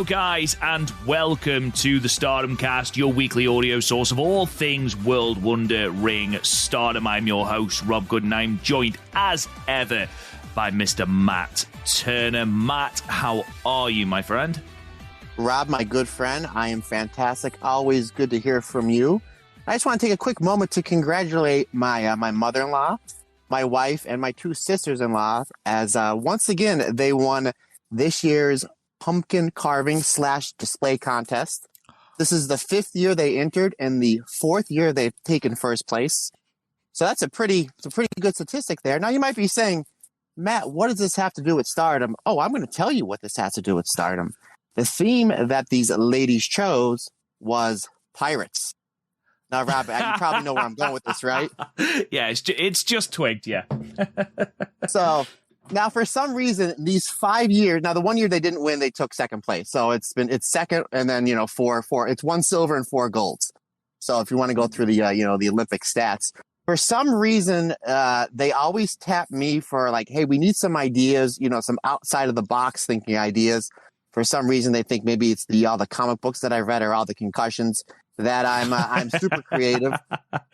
Hello, guys, and welcome to the Stardom Cast, your weekly audio source of all things World Wonder Ring Stardom. I'm your host, Rob Good, and I'm joined, as ever, by Mr. Matt Turner. Matt, how are you, my friend? Rob, my good friend, I am fantastic. Always good to hear from you. I just want to take a quick moment to congratulate my mother-in-law, my wife, and my two sisters-in-law, as once again, they won this year's pumpkin carving / display contest. This is the 5th year they entered and the 4th year they've taken first place. So that's a pretty good statistic there. Now you might be saying, Matt, what does this have to do with Stardom? Oh, I'm going to tell you what this has to do with Stardom. The theme that these ladies chose was pirates. Now, Rob, you probably know where I'm going with this, right? Yeah, it's just twigged, yeah. So now, for some reason, these 5 years. Now, the 1 year they didn't win, they took second place. So it's second, and then four. It's 1 silver and 4 golds. So if you want to go through the the Olympic stats, for some reason they always tap me for like, hey, we need some ideas, some outside of the box thinking ideas. For some reason, they think maybe it's all the comic books that I read or all the concussions that I'm super creative.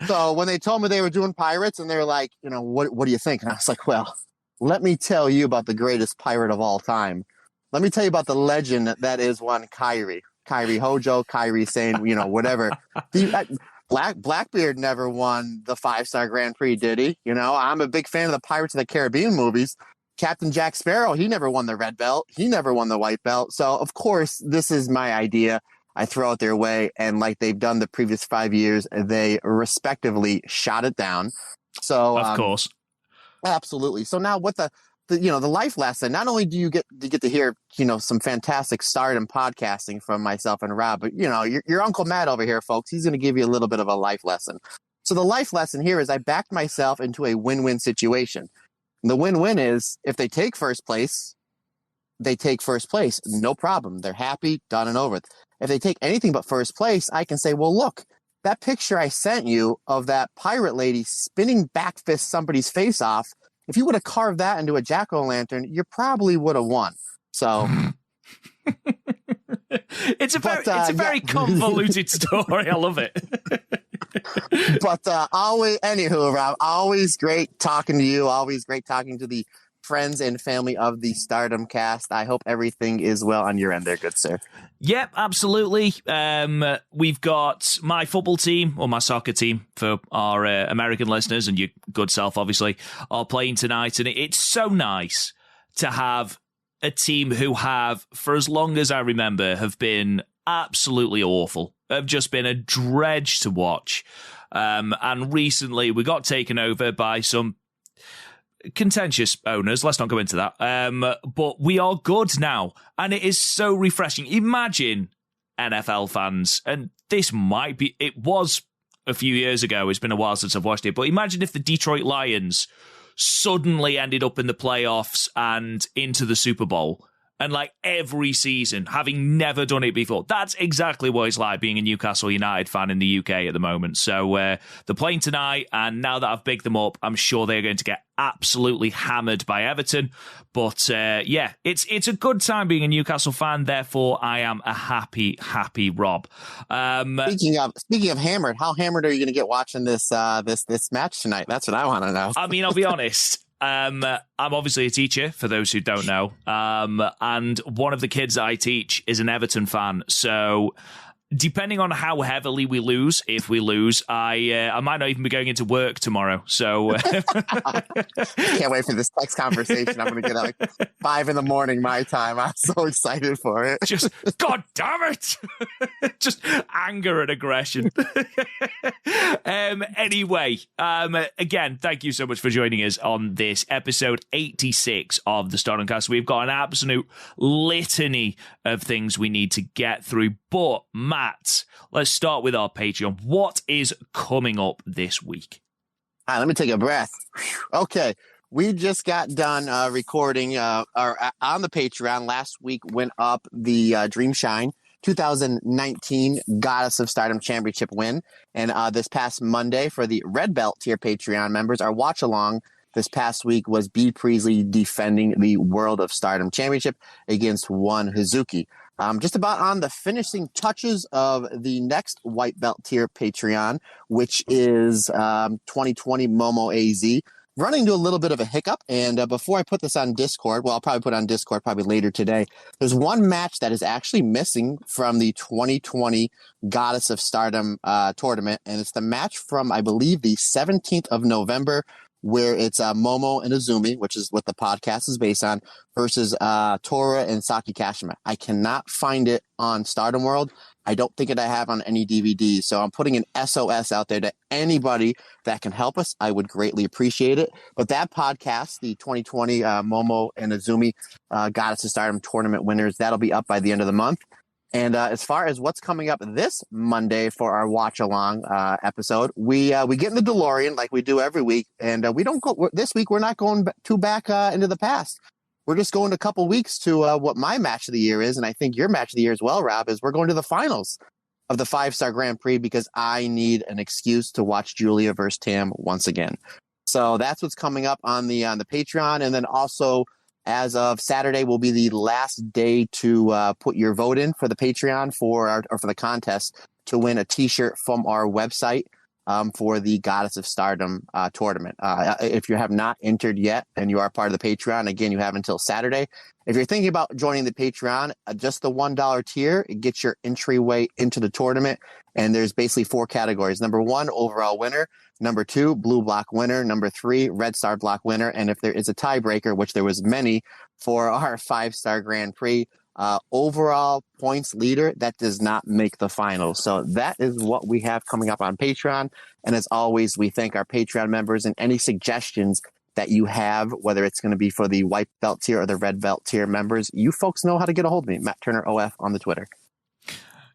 So when they told me they were doing pirates, and they were like, what do you think? And I was like, well, let me tell you about the greatest pirate of all time. Let me tell you about the legend that is one Kairi Hojo, Kairi Sane, whatever. Blackbeard never won the 5-star Grand Prix, did he? I'm a big fan of the Pirates of the Caribbean movies. Captain Jack Sparrow, he never won the red belt. He never won the white belt. So, of course, this is my idea. I throw it their way, and like they've done the previous 5 years, they respectively shot it down. So, of course. Absolutely. So now what the life lesson, not only do you get to hear, some fantastic Stardom podcasting from myself and Rob, but, your Uncle Matt over here, folks, he's going to give you a little bit of a life lesson. So the life lesson here is I backed myself into a win-win situation. And the win-win is if they take first place, they take first place. No problem. They're happy, done and over with. If they take anything but first place, I can say, well, look, that picture I sent you of that pirate lady spinning back fist somebody's face off, if you would have carved that into a jack-o'-lantern, you probably would have won. So it's a very convoluted story. I love it. But anywho, Rob, always great talking to you. Always great talking to the friends and family of the Stardom Cast. I hope everything is well on your end there, good sir. Yep, absolutely. We've got my football team, or my soccer team for our American listeners, and your good self, obviously, are playing tonight. And it's so nice to have a team who have, for as long as I remember, have been absolutely awful. Have just been a dredge to watch. And recently we got taken over by some contentious owners. Let's not go into that. But we are good now, and it is so refreshing. Imagine NFL fans, and it was a few years ago. It's been a while since I've watched it, but imagine if the Detroit Lions suddenly ended up in the playoffs and into the Super Bowl. And like every season, having never done it before. That's exactly what it's like being a Newcastle United fan in the UK at the moment. So they're playing tonight, and now that I've bigged them up, I'm sure they're going to get absolutely hammered by Everton. But it's a good time being a Newcastle fan. Therefore, I am a happy Rob. Speaking of hammered, how hammered are you going to get watching this match tonight? That's what I want to know. I mean, I'll be honest. I'm obviously a teacher, for those who don't know, and one of the kids that I teach is an Everton fan. So depending on how heavily we lose, if we lose, I might not even be going into work tomorrow. So can't wait for this text conversation. I'm going to get at like 5 a.m. my time. I'm so excited for it. Just, God damn it! Just anger and aggression. Anyway, again, thank you so much for joining us on this episode 86 of the Stardom Cast. We've got an absolute litany of things we need to get through, but Matt, let's start with our Patreon. What is coming up this week? All right, let me take a breath. Okay, we just got done recording on the Patreon. Last week went up the Dream Shine 2019 Goddess of Stardom Championship win. And this past Monday for the Red Belt tier Patreon members, our watch along this past week was B. Priestley defending the World of Stardom Championship against one Hazuki. just about on the finishing touches of the next white belt tier Patreon, which is 2020 Momo AZ. Running into a little bit of a hiccup, and before I put this on Discord, well, I'll probably put it on Discord probably later today. There's one match that is actually missing from the 2020 Goddess of Stardom tournament, and it's the match from, I believe, the 17th of November, where it's Momo and Azumi, which is what the podcast is based on, versus Tora and Saki Kashima. I cannot find it on Stardom World. I don't think I have on any DVDs. So I'm putting an SOS out there to anybody that can help us. I would greatly appreciate it. But that podcast, the 2020 Momo and Azumi Goddess of Stardom tournament winners, that'll be up by the end of the month. And as far as what's coming up this Monday for our watch along episode, we get in the DeLorean like we do every week, and we don't go this week. We're not going back into the past. We're just going a couple weeks to what my match of the year is, and I think your match of the year as well, Rob, is we're going to the finals of the 5-Star Grand Prix because I need an excuse to watch Julia versus Tam once again. So that's what's coming up on the Patreon, and then also as of Saturday will be the last day to put your vote in for the Patreon for the contest to win a T-shirt from our website. For the Goddess of Stardom tournament. If you have not entered yet and you are part of the Patreon, again, you have until Saturday. If you're thinking about joining the Patreon, just the $1 tier, it gets your entryway into the tournament. And there's basically 4 categories. Number 1, overall winner. Number 2, blue block winner. Number 3, red star block winner. And if there is a tiebreaker, which there was many for our 5-Star Grand Prix, overall points leader, that does not make the finals. So that is what we have coming up on Patreon. And as always, we thank our Patreon members, and any suggestions that you have, whether it's going to be for the white belt tier or the red belt tier members, you folks know how to get a hold of me. Matt Turner OF on the Twitter.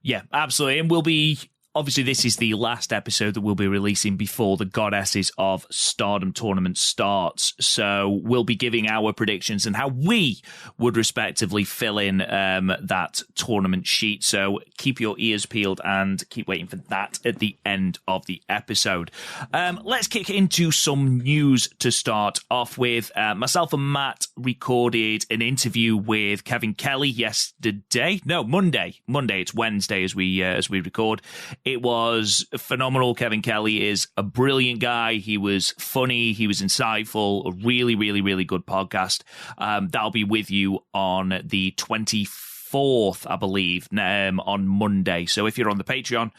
Yeah, absolutely. And we'll be... Obviously, this is the last episode that we'll be releasing before the Goddesses of Stardom tournament starts. So we'll be giving our predictions and how we would respectively fill in that tournament sheet. So keep your ears peeled and keep waiting for that at the end of the episode. Let's kick into some news to start off with. Myself and Matt recorded an interview with Kevin Kelly yesterday. No, Monday. It's Wednesday as we record. It was phenomenal. Kevin Kelly is a brilliant guy. He was funny. He was insightful. A really, really, really good podcast. That'll be with you on the 24th, I believe, on Monday. So if you're on the Patreon,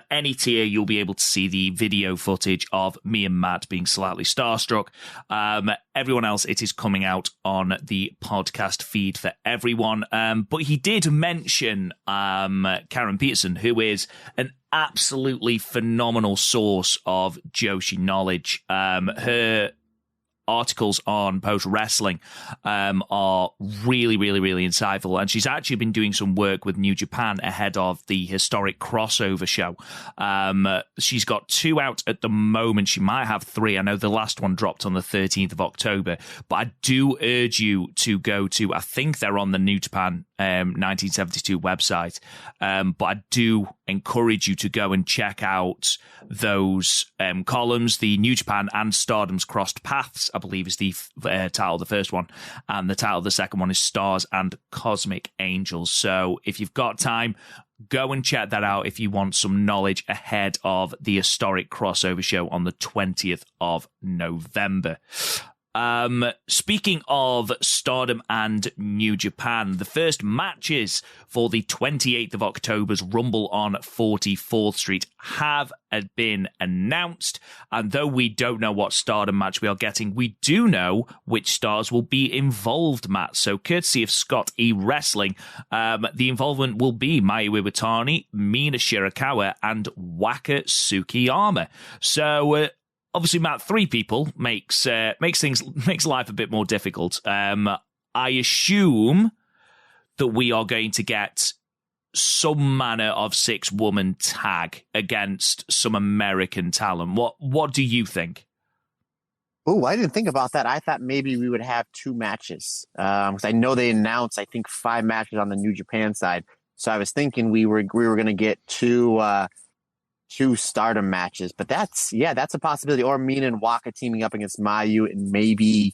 any tier, you'll be able to see the video footage of me and Matt being slightly starstruck. Everyone else, it is coming out on the podcast feed for everyone. But he did mention Karen Peterson, who is an absolutely phenomenal source of Joshi knowledge. Her articles on Post Wrestling are really, really, really insightful. And she's actually been doing some work with New Japan ahead of the historic crossover show. She's got 2 out at the moment. She might have 3. I know the last one dropped on the 13th of October. But I do urge you to go to, I think they're on the New Japan 1972 website. But I do encourage you to go and check out those columns. The New Japan and Stardom's Crossed Paths, I believe, is the title of the first one, and the title of the second one is Stars and Cosmic Angels. So if you've got time, go and check that out if you want some knowledge ahead of the historic crossover show on the 20th of November. Speaking of Stardom and New Japan, the first matches for the 28th of October's Rumble on 44th Street have been announced. And though we don't know what Stardom match we are getting, we do know which stars will be involved, Matt. So courtesy of Scott E. Wrestling, the involvement will be Mayu Iwatani, Mina Shirakawa, and Waka Tsukiyama. So, obviously, Matt, 3 people makes life a bit more difficult. I assume that we are going to get some manner of 6-woman tag against some American talent. What do you think? Oh, I didn't think about that. I thought maybe we would have 2 matches because I know they announced, I think, 5 matches on the New Japan side. So I was thinking we were going to get 2 Stardom matches, but that's a possibility. Or Mina and Waka teaming up against Mayu and maybe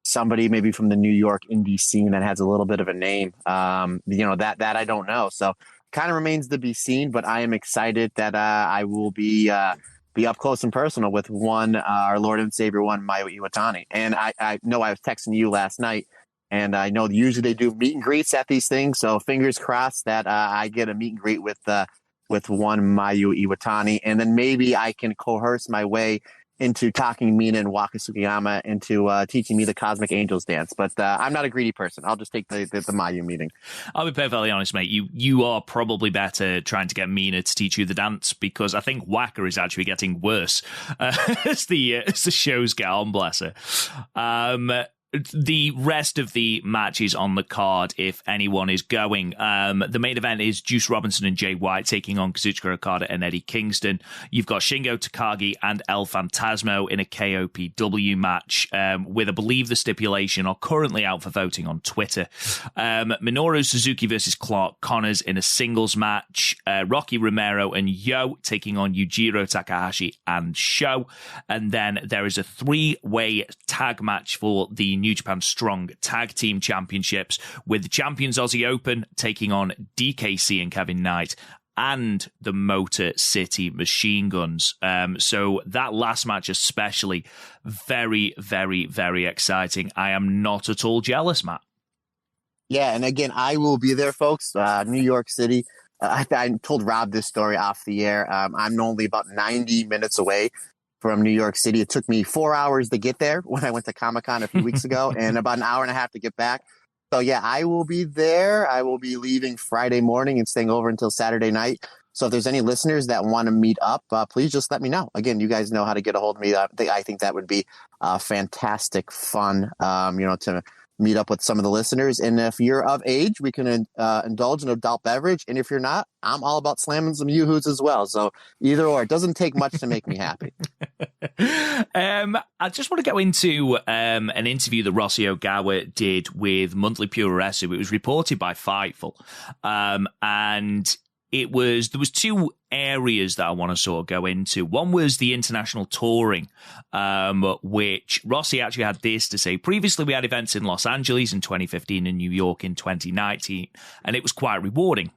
somebody maybe from the New York indie scene that has a little bit of a name. That I don't know. So kind of remains to be seen, but I am excited that I will be up close and personal with our Lord and Savior, Mayu Iwatani. And I know I was texting you last night, and I know usually they do meet and greets at these things. So fingers crossed that I get a meet and greet with Mayu Iwatani, and then maybe I can coerce my way into talking Mina and Waka Tsukiyama into teaching me the Cosmic Angels dance. But I'm not a greedy person. I'll just take the Mayu meeting. I'll be perfectly honest, mate. You are probably better trying to get Mina to teach you the dance, because I think Waka is actually getting worse as the shows get on, bless her. The rest of the matches on the card, if anyone is going, the main event is Juice Robinson and Jay White taking on Kazuchika Okada and Eddie Kingston. You've got Shingo Takagi and El Phantasmo in a KOPW match, with, I believe, the stipulation are currently out for voting on Twitter. Minoru Suzuki versus Clark Connors in a singles match. Rocky Romero and Yo taking on Yujiro Takahashi and Sho. And then there is a 3-way tag match for the New Japan Strong Tag Team Championships, with the champions Aussie Open taking on DKC and Kevin Knight and the Motor City Machine Guns. So that last match especially, very, very, very exciting. I am not at all jealous, Matt. Yeah, and again, I will be there, folks. New York City. I told Rob this story off the air. I'm only about 90 minutes away from New York City. It took me 4 hours to get there when I went to Comic-Con a few weeks ago, and about an hour and a half to get back. So yeah, I will be there. I will be leaving Friday morning and staying over until Saturday night. So if there's any listeners that want to meet up, please just let me know. Again, you guys know how to get a hold of me. I think that would be fantastic fun, to meet up with some of the listeners. And if you're of age, we can indulge in adult beverage. And if you're not, I'm all about slamming some yoo-hoos as well. So either or, it doesn't take much to make me happy. I just want to go into an interview that Rossi Ogawa did with Monthly Puroresu. It was reported by Fightful. And there was 2 areas that I want to sort of go into. One was the international touring, which Rossi actually had this to say. Previously, we had events in Los Angeles in 2015 and New York in 2019, and it was quite rewarding.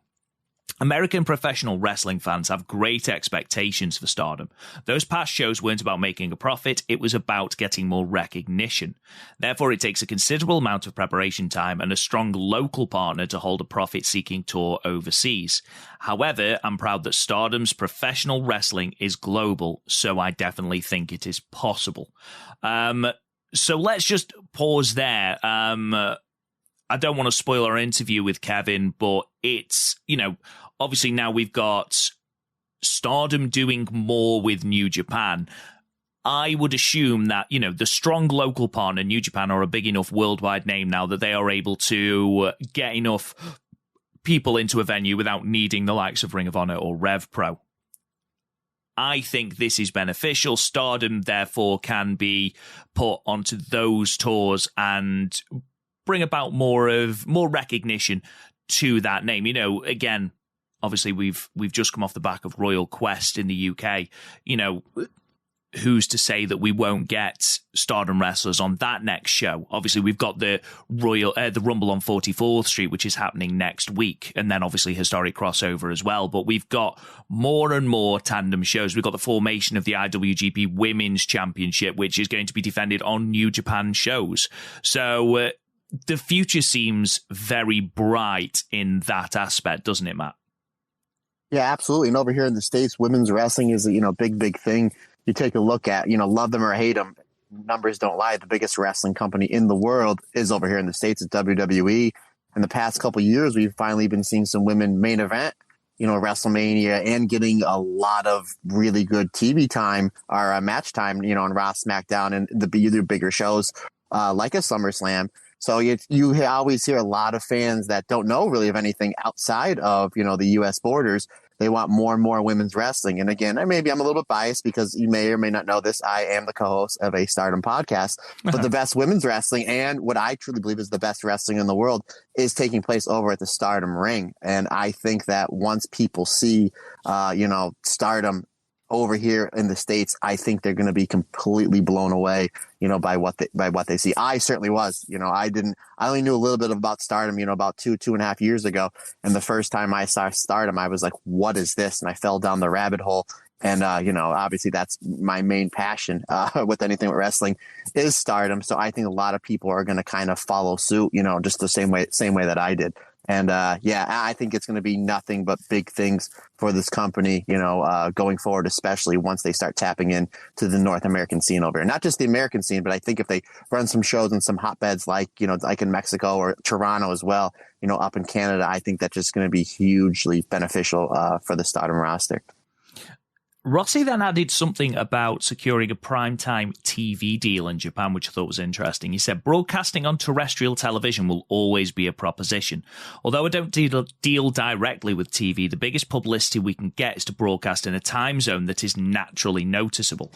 American professional wrestling fans have great expectations for Stardom. Those past shows weren't about making a profit, it was about getting more recognition. Therefore, it takes a considerable amount of preparation time and a strong local partner to hold a profit-seeking tour overseas. However, I'm proud that Stardom's professional wrestling is global, so I definitely think it is possible. So let's just pause there. I don't want to spoil our interview with Kevin, but it's, obviously now we've got Stardom doing more with New Japan. I would assume that, the strong local partner, New Japan, are a big enough worldwide name now that they are able to get enough people into a venue without needing the likes of Ring of Honor or Rev Pro. I think this is beneficial. Stardom, therefore, can be put onto those tours and bring about more recognition to that name. Again, obviously we've just come off the back of Royal Quest in the UK. Who's to say that we won't get Stardom wrestlers on that next show? Obviously, we've got the Rumble on 44th Street, which is happening next week, and then obviously Historic Crossover as well. But we've got more and more tandem shows. We've got the formation of the IWGP Women's Championship, which is going to be defended on New Japan shows. So the future seems very bright in that aspect, doesn't it, Matt? Yeah, absolutely. And over here in the States, women's wrestling is a big thing. You take a look at, love them or hate them, numbers don't lie. The biggest wrestling company in the world is over here in the States. It's WWE. In the past couple of years, we've finally been seeing some women main event, WrestleMania, and getting a lot of really good TV time or match time, on Raw, SmackDown, and the bigger shows like a SummerSlam. So you always hear a lot of fans that don't know really of anything outside of, the U.S. borders. They want more and more women's wrestling. And again, maybe I'm a little bit biased because you may or may not know this. I am the co-host of a Stardom podcast, but the best women's wrestling and what I truly believe is the best wrestling in the world is taking place over at the Stardom ring. And I think that once people see, Stardom over here in the States, I think they're going to be completely blown away, by what they see. I certainly was. I only knew a little bit about Stardom, about 2.5 years ago. And the first time I saw Stardom, I was like, what is this? And I fell down the rabbit hole. And, obviously that's my main passion with anything with wrestling is Stardom. So I think a lot of people are going to kind of follow suit, just the same way that I did. And I think it's going to be nothing but big things for this company, going forward, especially once they start tapping in to the North American scene over here. Not just the American scene, but I think if they run some shows in some hotbeds like in Mexico or Toronto as well, up in Canada, I think that's just going to be hugely beneficial for the Stardom roster. Rossi then added something about securing a primetime TV deal in Japan, which I thought was interesting. He said, broadcasting on terrestrial television will always be a proposition. Although I don't deal directly with TV, the biggest publicity we can get is to broadcast in a time zone that is naturally noticeable.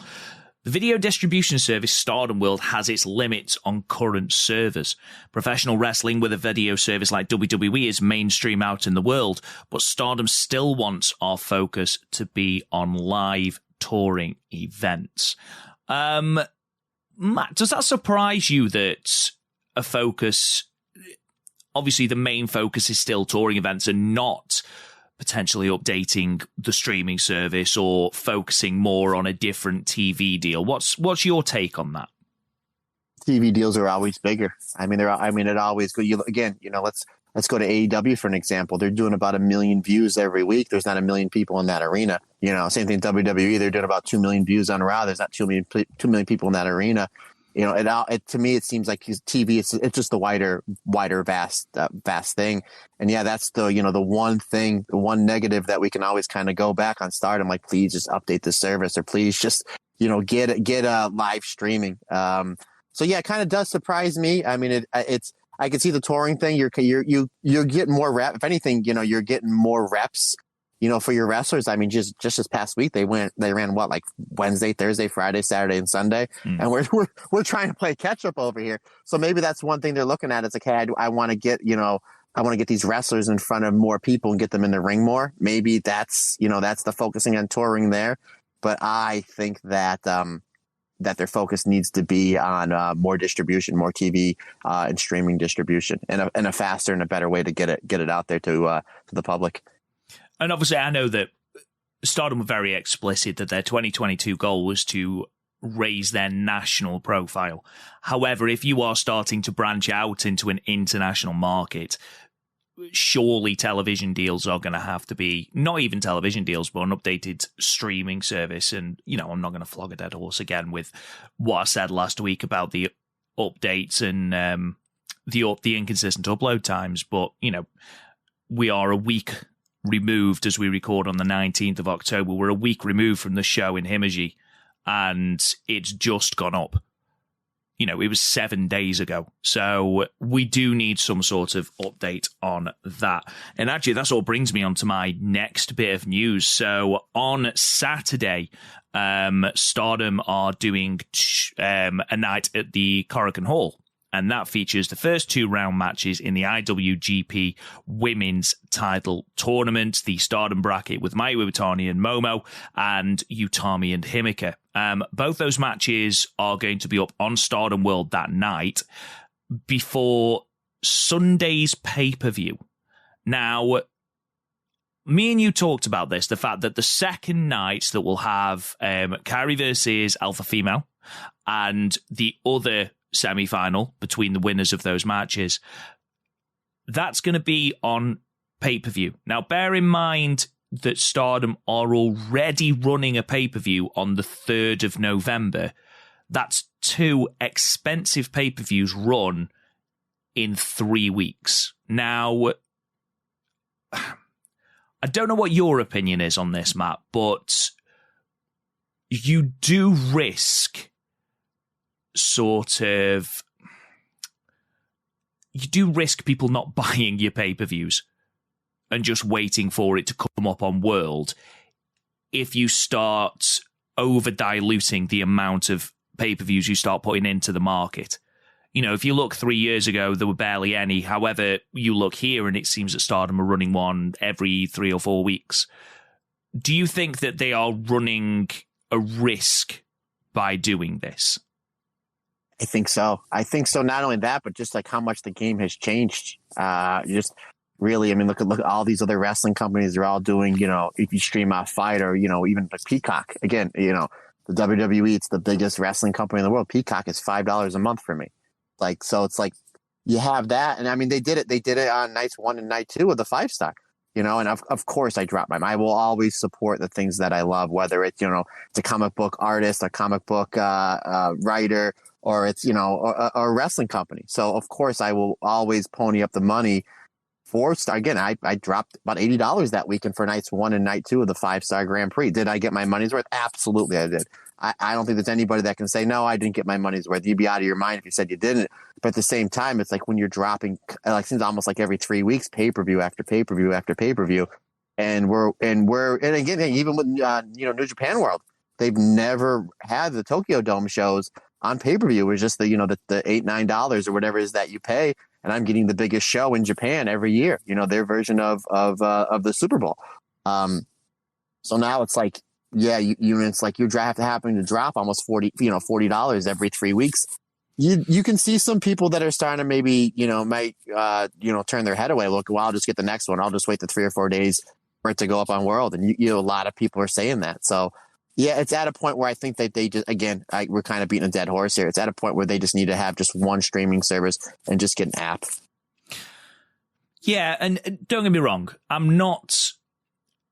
The video distribution service Stardom World has its limits on current servers. Professional wrestling with a video service like WWE is mainstream out in the world, but Stardom still wants our focus to be on live touring events. Matt, does that surprise you that a focus, obviously the main focus is still touring events and not potentially updating the streaming service or focusing more on a different TV deal? What's your take on that? TV deals are always bigger. It always go. Let's go to AEW for an example. They're doing about 1 million views every week. There's not 1 million people in that arena. Same thing WWE. They're doing about 2 million views on Raw. There's not 2 million people in that arena. To me, it seems like TV. It's just the wider, vast thing. And yeah, that's the one thing, the one negative that we can always kind of go back on Stardom. Like, please just update the service, or please just get live streaming. So yeah, it kind of does surprise me. I can see the touring thing. You're getting more rep. If anything, you're getting more reps. For your wrestlers. Just this past week they ran what, like Wednesday, Thursday, Friday, Saturday, and Sunday, and we're trying to play catch up over here. So maybe that's one thing they're looking at. It's like, hey, I want to get these wrestlers in front of more people and get them in the ring more. Maybe that's the focusing on touring there. But I think that that their focus needs to be on more distribution, more TV and streaming distribution, and a faster and a better way to get it out there to the public. And obviously, I know that Stardom were very explicit that their 2022 goal was to raise their national profile. However, if you are starting to branch out into an international market, surely television deals are going to have to be, not even television deals, but an updated streaming service. And, I'm not going to flog a dead horse again with what I said last week about the updates and the inconsistent upload times. But, we are a week removed as we record on the 19th of October. We're a week removed from the show in Himeji, and it's just gone up. It was 7 days ago. So we do need some sort of update on that. And actually, that's all brings me on to my next bit of news. So on Saturday, Stardom are doing a night at the Korakuen Hall. And that features the first 2 round matches in the IWGP Women's Title Tournament, the Stardom bracket with Mayu Iwatani and Momo, and Utami and Himeka. Both those matches are going to be up on Stardom World that night before Sunday's pay-per-view. Now, me and you talked about this, the fact that the second night that we'll have Kairi versus Alpha Female and the other semi-final between the winners of those matches, that's going to be on pay-per-view. Now, bear in mind that Stardom are already running a pay-per-view on the 3rd of November. That's 2 expensive pay-per-views run in 3 weeks. Now, I don't know what your opinion is on this, Matt, but you do risk people not buying your pay-per-views and just waiting for it to come up on World if you start over-diluting the amount of pay-per-views you start putting into the market. If you look 3 years ago, there were barely any. However, you look here and it seems that Stardom are running one every 3 or 4 weeks. do you think that they are running a risk by doing this? I think so. Not only that, but just like how much the game has changed. Just really, I mean, look at all these other wrestling companies. They're all doing, if you stream off Fight or, even like Peacock. Again, the WWE, it's the biggest wrestling company in the world. Peacock is $5 a month for me. Like, so it's like you have that. And I mean, they did it on nights 1 and night 2 of the 5-star. And of course I drop I will always support the things that I love, whether it's, it's a comic book artist, a comic book writer, or it's, or a wrestling company. So of course I will always pony up the money for Star. Again, I dropped about $80 that weekend for nights 1 and night 2 of the 5-star Grand Prix. Did I get my money's worth? Absolutely I did. I don't think there's anybody that can say, no, I didn't get my money's worth. You'd be out of your mind if you said you didn't. But at the same time, it's like when you're dropping, like, seems almost like every 3 weeks, pay-per-view after pay-per-view after pay-per-view. And again, even with, New Japan World, they've never had the Tokyo Dome shows on pay-per-view. It was just the $8, $9 or whatever it is that you pay. And I'm getting the biggest show in Japan every year, their version of the Super Bowl. So now it's like, yeah, it's like you have to happen to drop almost $40 every 3 weeks. You can see some people that are starting to maybe, might turn their head away. Look, well, I'll just get the next one. I'll just wait the 3 or 4 days for it to go up on World. And a lot of people are saying that. So yeah, it's at a point where I think that they just, again, we're kind of beating a dead horse here. It's at a point where they just need to have just one streaming service and just get an app. Yeah, and don't get me wrong, I'm not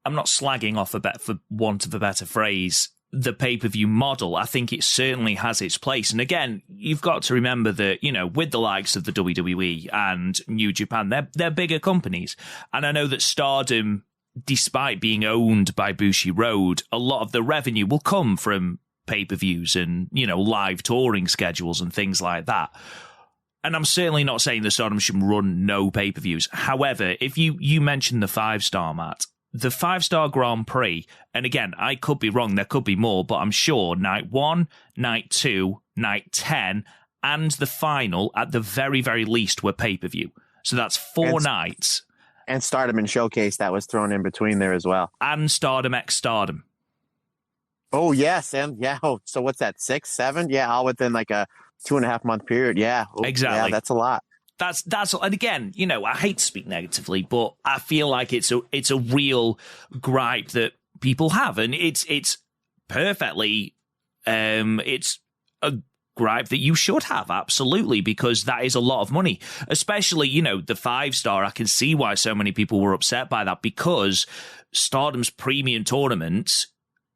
slagging off for want of a better phrase, the pay-per-view model. I think it certainly has its place. And again, you've got to remember that, with the likes of the WWE and New Japan, they're bigger companies. And I know that Stardom, despite being owned by Bushiroad, a lot of the revenue will come from pay-per-views and, live touring schedules and things like that. And I'm certainly not saying that Stardom should run no pay-per-views. However, if you mentioned the 5-star, Matt, the 5-star Grand Prix, and again, I could be wrong, there could be more, but I'm sure night 1, night 2, night 10, and the final, at the very, very least, were pay-per-view. So that's 4 nights. And Stardom and Showcase that was thrown in between there as well. And Stardom X Stardom. Oh, yes. And yeah. Oh, so what's that? 6, 7? Yeah. All within like a 2.5 month period. Yeah. Oh, exactly. Yeah, that's a lot. That's and again, I hate to speak negatively, but I feel like it's a real gripe that people have, and it's perfectly it's a gripe that you should have, absolutely, because that is a lot of money, especially the 5-star. I can see why so many people were upset by that, because Stardom's premium tournament,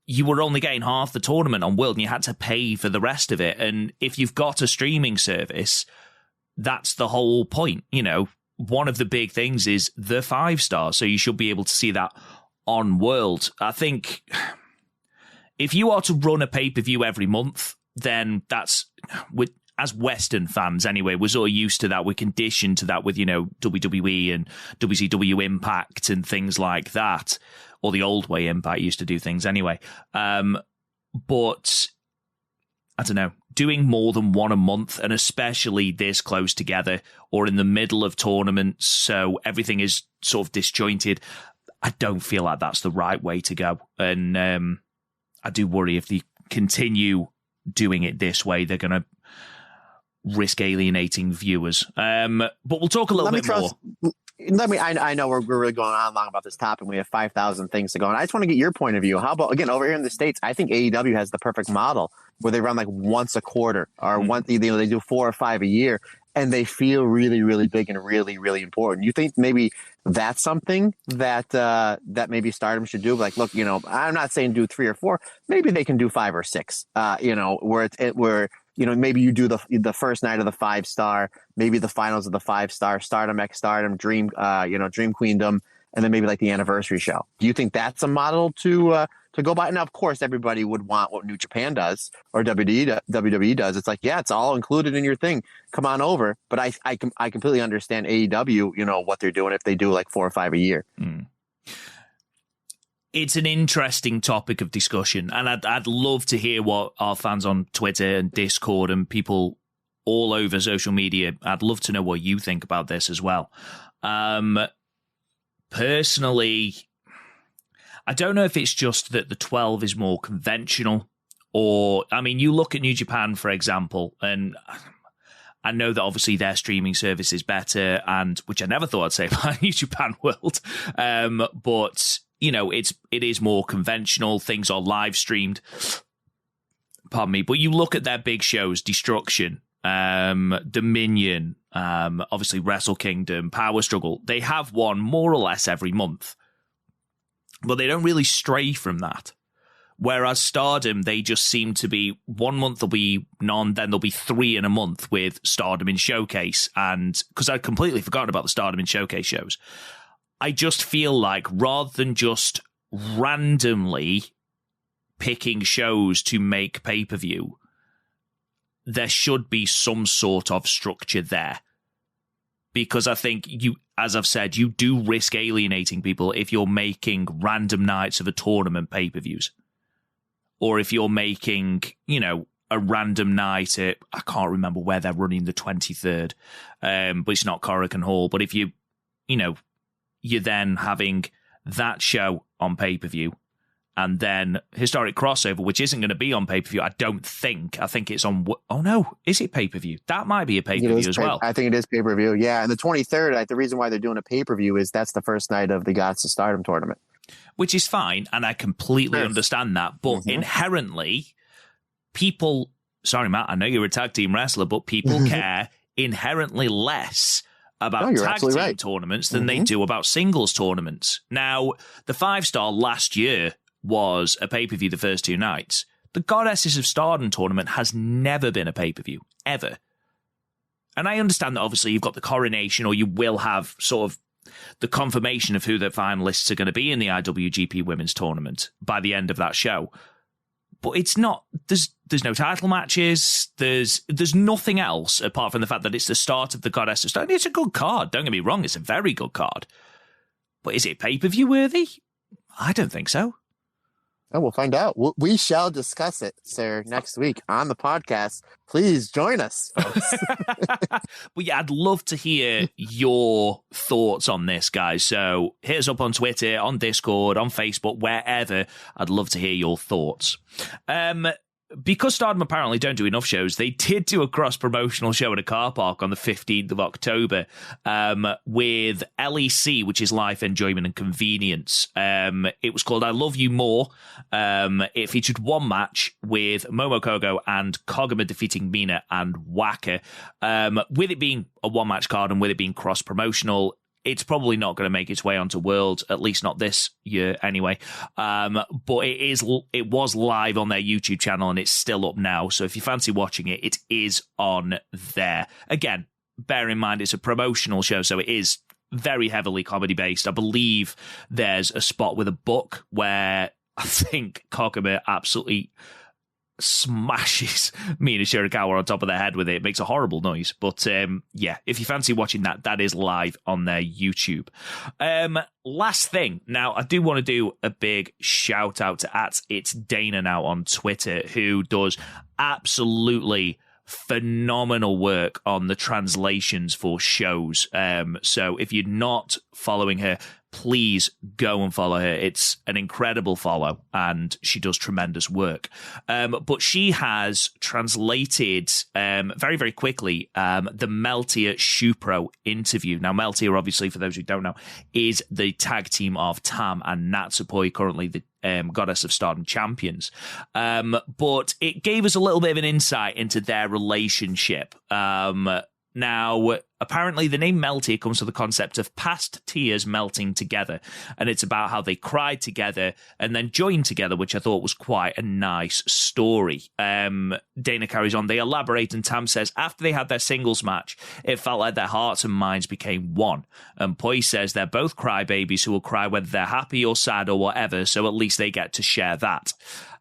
you were only getting half the tournament on World and you had to pay for the rest of it. And if you've got a streaming service, that's the whole point. One of the big things is the 5-star, so you should be able to see that on World. I think if you are to run a pay-per-view every month, then that's, as Western fans anyway, we're sort of used to that. We're conditioned to that with, WWE and WCW Impact and things like that, or the old way Impact used to do things anyway. But I don't know, doing more than one a month, and especially this close together or in the middle of tournaments, so everything is sort of disjointed, I don't feel like that's the right way to go. And I do worry if they continue doing it this way, they're going to risk alienating viewers. But we'll talk a little bit more. I know we're really going on long about this topic. We have 5,000 things to go on. I just want to get your point of view. How about, again, over here in the States, I think AEW has the perfect model where they run like once a quarter or they do 4 or 5 a year, and they feel really, really big and really, really important. You think maybe that's something that that maybe Stardom should do? Like, look, I'm not saying do 3 or 4. Maybe they can do 5 or 6. Where maybe you do the first night of the 5-star, maybe the finals of the 5-star, Stardom X Stardom, Dream Queendom, and then maybe like the anniversary show. Do you think that's a model to go by? Now, of course, everybody would want what New Japan does or WWE does. It's like, yeah, it's all included in your thing. Come on over. But I completely understand AEW, what they're doing if they do like 4 or 5 a year. Mm. It's an interesting topic of discussion, and I'd love to hear what our fans on Twitter and Discord and people all over social media, I'd love to know what you think about this as well. Personally, I don't know if it's just that the 12 is more conventional, or, I mean, you look at New Japan, for example, and I know that obviously their streaming service is better, and which I never thought I'd say about New Japan World, but, you know, it is more conventional. Things are live streamed. Pardon me. But you look at their big shows, Destruction, Dominion, obviously Wrestle Kingdom, Power Struggle. They have one more or less every month, but they don't really stray from that. Whereas Stardom, they just seem to be, 1 month there'll be none, then there'll be 3 in a month with Stardom in Showcase. And because I'd completely forgotten about the Stardom in Showcase shows, I just feel like rather than just randomly picking shows to make pay-per-view, there should be some sort of structure there. Because I think you, as I've said, you do risk alienating people if you're making random nights of a tournament pay-per-views. Or if you're making, you know, a random night at, I can't remember where they're running the 23rd, but it's not Korakuen Hall. But if you know, you're then having that show on pay-per-view and then Historic Crossover, which isn't going to be on pay-per-view, I don't think. I think it's on, oh no, is it pay-per-view? That might be a pay-per-view as well. I think it is pay-per-view, yeah. And the 23rd, the reason why they're doing a pay-per-view is that's the first night of the Goddess of Stardom tournament. Which is fine, and I completely understand that. But inherently, people... Sorry, Matt, I know you're a tag team wrestler, but people care inherently less about tag team tournaments than they do about singles tournaments. Now, the 5-star last year was a pay-per-view the first 2 nights. The Goddesses of Stardom tournament has never been a pay-per-view, ever. And I understand that obviously you've got the coronation, or you will have sort of the confirmation of who the finalists are going to be in the IWGP Women's Tournament by the end of that show. But it's not, there's no title matches, there's nothing else apart from the fact that it's the start of the Goddess of Stardom. It's a good card, don't get me wrong, it's a very good card. But is it pay-per-view worthy? I don't think so. Oh, we'll find out. We shall discuss it, sir, next week on the podcast. Please join us, folks. Well, yeah, I'd love to hear your thoughts on this, guys. So hit us up on Twitter, on Discord, on Facebook, wherever. I'd love to hear your thoughts. Because Stardom apparently don't do enough shows, they did do a cross-promotional show at a car park on the 15th of October with LEC, which is Life, Enjoyment and Convenience. It was called I Love You More. It featured one match with Momokogo and Koguma defeating Mina and Waka. With it being a one-match card and with it being cross-promotional, it's probably not going to make its way onto World, at least not this year anyway. But it was live on their YouTube channel and it's still up now. So if you fancy watching it, it is on there. Again, bear in mind it's a promotional show, so it is very heavily comedy based. I believe there's a spot with a book where I think Koguma absolutely smashes Mina Shirakawa on top of their head with it. It makes a horrible noise. But yeah, if you fancy watching that, that is live on their YouTube. Last thing. Now, I do want to do a big shout out to It's Dana now on Twitter, who does absolutely phenomenal work on the translations for shows. So if you're not following her, please go and follow her. It's an incredible follow and she does tremendous work. But she has translated very, very quickly the Meltier Shupro interview. Now, Meltier, obviously, for those who don't know, is the tag team of Tam and Natsupoi, currently the Goddess of Stardom champions. But it gave us a little bit of an insight into their relationship. Now, apparently the name Meltier comes from the concept of past tears melting together, and it's about how they cried together and then joined together, which I thought was quite a nice story. Dana carries on. They elaborate, and Tam says, after they had their singles match, it felt like their hearts and minds became one. And Poi says they're both crybabies who will cry whether they're happy or sad or whatever, so at least they get to share that.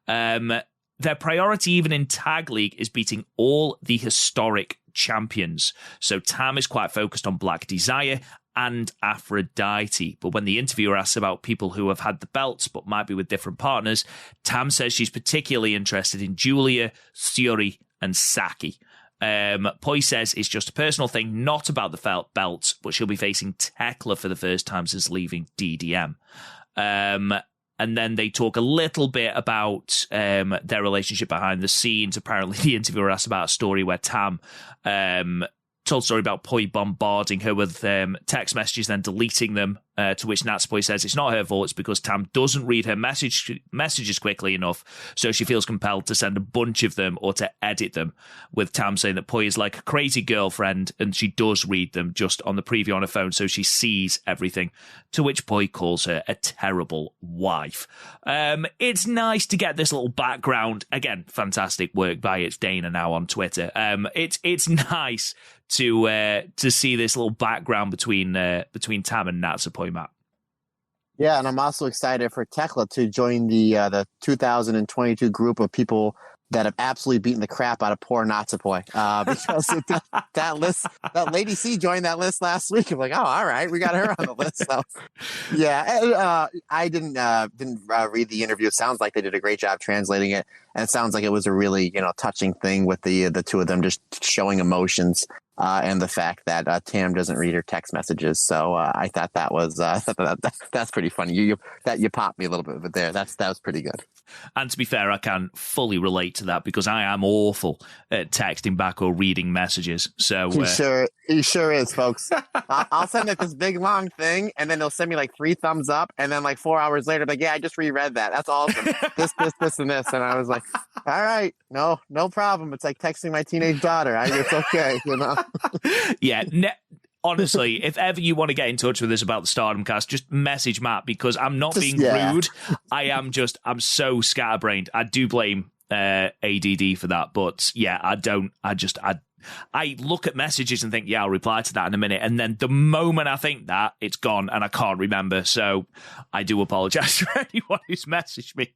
Their priority, even in Tag League, is beating all the historic champions. So Tam is quite focused on Black Desire and Aphrodite. But when the interviewer asks about people who have had the belts but might be with different partners, Tam says she's particularly interested in Julia, Syuri, and Saki. Poi says it's just a personal thing, not about the belts, but she'll be facing Tekla for the first time since leaving DDM. And then they talk a little bit about their relationship behind the scenes. Apparently, the interviewer asked about a story where Tam told a story about Poi bombarding her with text messages, then deleting them, to which Natsupoi says it's not her fault, it's because Tam doesn't read her messages quickly enough, so she feels compelled to send a bunch of them or to edit them, with Tam saying that Poi is like a crazy girlfriend and she does read them just on the preview on her phone, so she sees everything, to which Poi calls her a terrible wife. It's nice to get this little background. Again, fantastic work by It's Dana now on Twitter. It's nice to see this little background between Tam and Natsupoi, Matt. Yeah, and I'm also excited for Tekla to join the 2022 group of people that have absolutely beaten the crap out of poor Natsupoi. Because that Lady C joined that list last week. I'm like, oh, all right, we got her on the list. So, yeah, I didn't read the interview. It sounds like they did a great job translating it, and it sounds like it was a really touching thing with the two of them just showing emotions. And the fact that Tam doesn't read her text messages, so I thought that was that's pretty funny. You popped me a little bit, but that was pretty good. And to be fair, I can fully relate to that because I am awful at texting back or reading messages. So he sure is, folks. I'll send it this big long thing, and then they'll send me like 3 thumbs up, and then like 4 hours later, like, yeah, I just reread that. That's awesome. this, and this, and I was like, all right, no problem. It's like texting my teenage daughter. It's okay, Yeah. Honestly, if ever you want to get in touch with us about the Stardom Cast, just message Matt, because I'm not being rude. I'm so scatterbrained. I do blame ADD for that, but yeah, I look at messages and think, yeah, I'll reply to that in a minute. And then the moment I think that, it's gone and I can't remember. So I do apologize for anyone who's messaged me.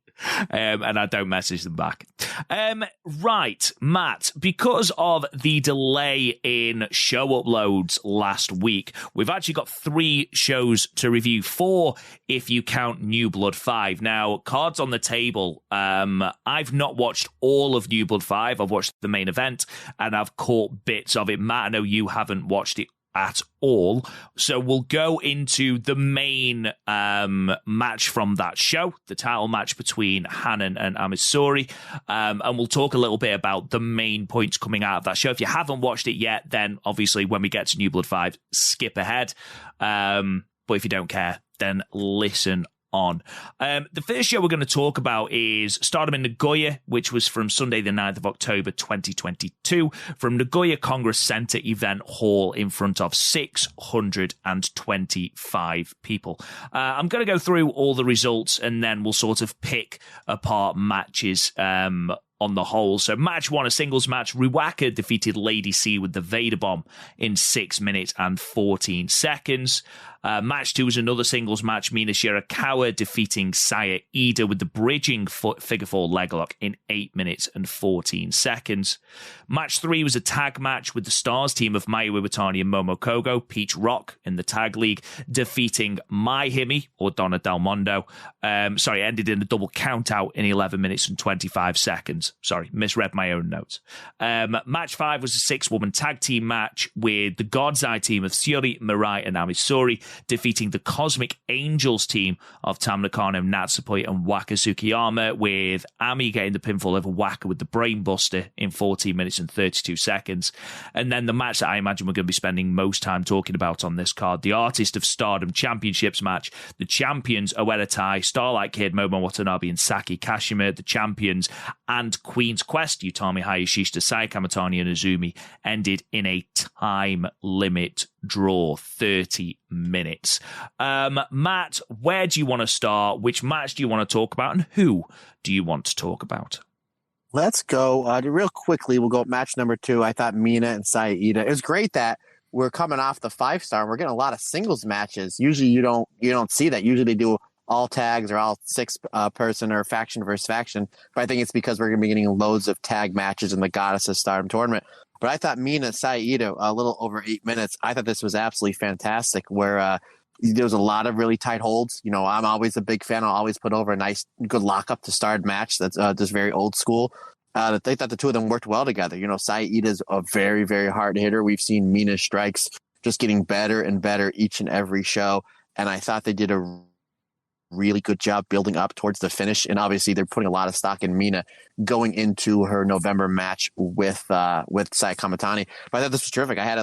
And I don't message them back. Right, Matt, because of the delay in show uploads last week, we've actually got 3 shows to review, 4 if you count New Blood 5. Now, cards on the table, I've not watched all of New Blood 5. I've watched the main event and I've caught bits of it. Matt, I know you haven't watched it at all, so we'll go into the main match from that show, the title match between Hanan and Amisori, and we'll talk a little bit about the main points coming out of that show. If you haven't watched it yet, then obviously when we get to New Blood 5, skip ahead, but if you don't care, then listen on. The first show we're going to talk about is Stardom in Nagoya, which was from Sunday the 9th of October 2022 from Nagoya Congress Center Event Hall in front of 625 people. I'm going to go through all the results and then we'll sort of pick apart matches on the whole. So match 1, a singles match. Ruaka defeated Lady C with the Vader Bomb in 6 minutes and 14 seconds. Match 2 was another singles match. Mina Shirakawa defeating Saya Ida with the bridging figure 4 leg lock in 8 minutes and 14 seconds. Match 3 was a tag match with the Stars team of Mayu Iwatani and Momo Kogo, Peach Rock in the tag league, defeating Mai Himi or Donna Del Mondo. Ended in a double count out in 11 minutes and 25 seconds. Sorry, misread my own notes. Match 5 was a 6-woman tag team match with the God's Eye team of Syuri, Mirai, and Amisori, defeating the Cosmic Angels team of Tam Nakano, Natsupoi, and Waka Tsukiyama, with Ami getting the pinfall over Waka with the Brainbuster in 14 minutes and 32 seconds. And then the match that I imagine we're going to be spending most time talking about on this card, the Artist of Stardom Championships match. The champions, Oedo Tai, Starlight Kid, Momo Watanabe, and Saki Kashima. The champions and Queen's Quest, Utami Hayashishita, Saya Kamatani, and Azumi, ended in a time limit draw, 30 minutes. Matt, where do you want to start? Which match do you want to talk about? And who do you want to talk about? Let's go real quickly. We'll go match number 2. I thought Mina and Saya Ida. It was great that we're coming off the 5-star and we're getting a lot of singles matches. Usually you don't see that. Usually they do all tags or all 6 person or faction versus faction. But I think it's because we're going to be getting loads of tag matches in the Goddess of Stardom tournament. But I thought Mina and Saya Ida, a little over 8 minutes, I thought this was absolutely fantastic, where there was a lot of really tight holds. I'm always a big fan. I'll always put over a nice, good lockup to start match that's just very old school. I think that the two of them worked well together. Saya Ida's a very, very hard hitter. We've seen Mina's strikes just getting better and better each and every show. And I thought they did a really good job building up towards the finish. And obviously they're putting a lot of stock in Mina going into her November match with Saya Kamatani. But I thought this was terrific. I had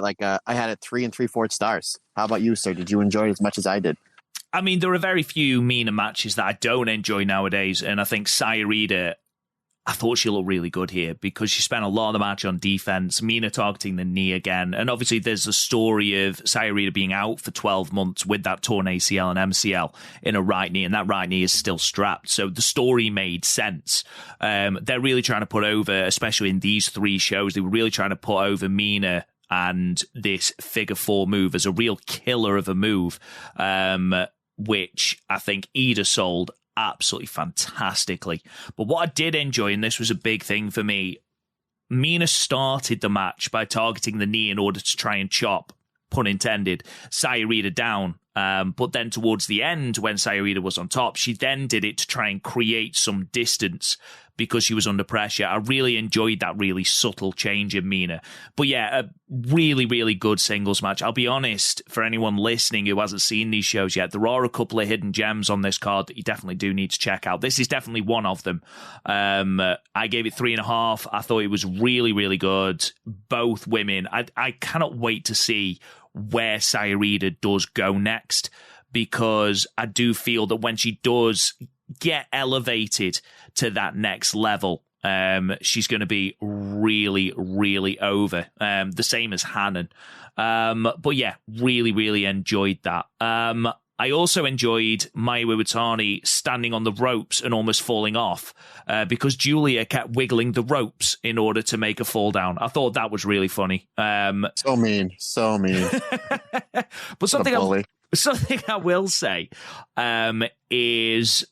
it 3 3/4 stars. How about you, sir? Did you enjoy it as much as I did? I mean, there are very few Mina matches that I don't enjoy nowadays. And I think Saya Rita, I thought she looked really good here because she spent a lot of the match on defense. Mina targeting the knee again. And obviously there's a story of Saya Rita being out for 12 months with that torn ACL and MCL in a right knee, and that right knee is still strapped. So the story made sense. They're really trying to put over, especially in these 3 shows, they were really trying to put over Mina and this figure 4 move as a real killer of a move, which I think Ida sold absolutely fantastically. But what I did enjoy, and this was a big thing for me, Mina started the match by targeting the knee in order to try and chop, pun intended, Saya Rita down. But then towards the end, when Saya Rita was on top, she then did it to try and create some distance because she was under pressure. I really enjoyed that really subtle change in Mina. But yeah, a really, really good singles match. I'll be honest, for anyone listening who hasn't seen these shows yet, there are a couple of hidden gems on this card that you definitely do need to check out. This is definitely one of them. I gave it 3.5. I thought it was really, really good. Both women. I cannot wait to see where Saya Rita does go next, because I do feel that when she does get elevated to that next level, she's going to be really, really over. The same as Hannon. But yeah, really, really enjoyed that. I also enjoyed Mayu Iwatani standing on the ropes and almost falling off because Julia kept wiggling the ropes in order to make a fall down. I thought that was really funny. So mean. But something I will say is...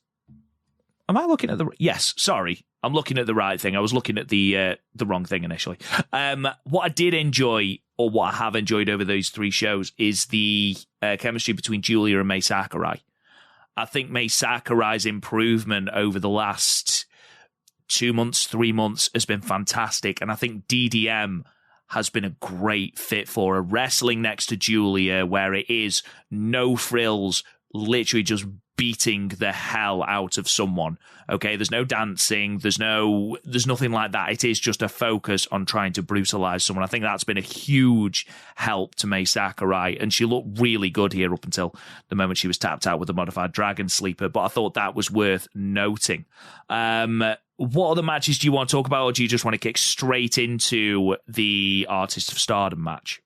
Am I looking at the... Yes, sorry. I'm looking at the right thing. I was looking at the wrong thing initially. What I did enjoy, or what I have enjoyed over those 3 shows, is the chemistry between Julia and Mai Sakurai. I think Mai Sakurai's improvement over the last 2 months, 3 months has been fantastic. And I think DDM has been a great fit for her. Wrestling next to Julia, where it is no frills, literally just beating the hell out of someone. Okay, there's no dancing, there's nothing like that. It is just a focus on trying to brutalize someone. I think that's been a huge help to Mai Sakurai, and she looked really good here up until the moment she was tapped out with a modified Dragon Sleeper, but I thought that was worth noting. What other matches do you want to talk about, or do you just want to kick straight into the Artist of Stardom match?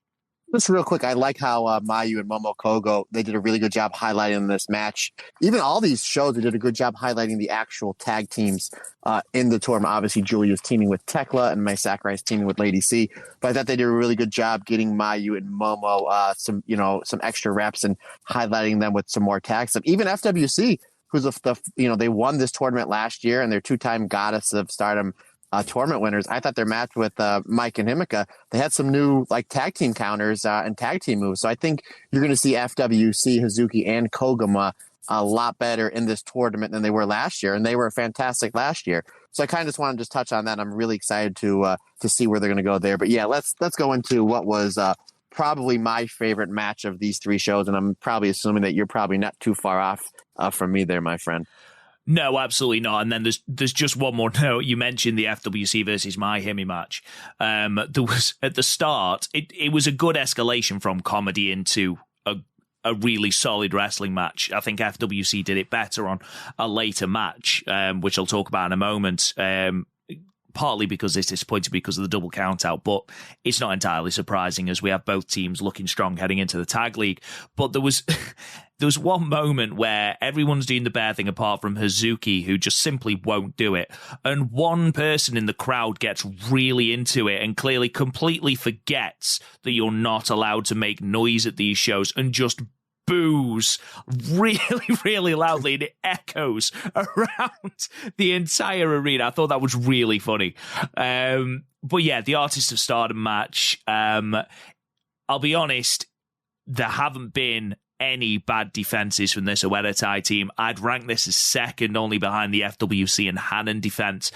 Just real quick, I like how Mayu and Momo Kogo, they did a really good job highlighting this match. Even all these shows, they did a good job highlighting the actual tag teams in the tournament. Obviously, Julia's teaming with Tekla and Mai Sakurai's teaming with Lady C. But I thought they did a really good job getting Mayu and Momo some extra reps and highlighting them with some more tag stuff. Even FWC, who's they won this tournament last year, and they're 2-time Goddess of Stardom tournament winners. I thought their match with Mike and Himika, they had some new tag team counters and tag team moves. So I think you're going to see FWC, Hazuki, and Koguma a lot better in this tournament than they were last year, and they were fantastic last year. So I kind of just want to just touch on that. I'm really excited to see where they're going to go there. But yeah, let's go into what was probably my favorite match of these 3 shows, and I'm probably assuming that you're probably not too far off from me there, my friend. No, absolutely not. And then there's just one more note. You mentioned the FWC versus My Himi match. There was at the start, it was a good escalation from comedy into a really solid wrestling match. I think FWC did it better on a later match, which I'll talk about in a moment. Partly because it's disappointing because of the double count out, but it's not entirely surprising as we have both teams looking strong heading into the tag league. But there was one moment where everyone's doing the bear thing apart from Hazuki, who just simply won't do it. And one person in the crowd gets really into it and clearly completely forgets that you're not allowed to make noise at these shows and just boos really, really loudly, and it echoes around the entire arena. I thought that was really funny. But yeah, the Artist of Stardom match, I'll be honest, there haven't been any bad defenses from this Oedo Tai team. I'd rank this as second only behind the FWC and Hannon defense.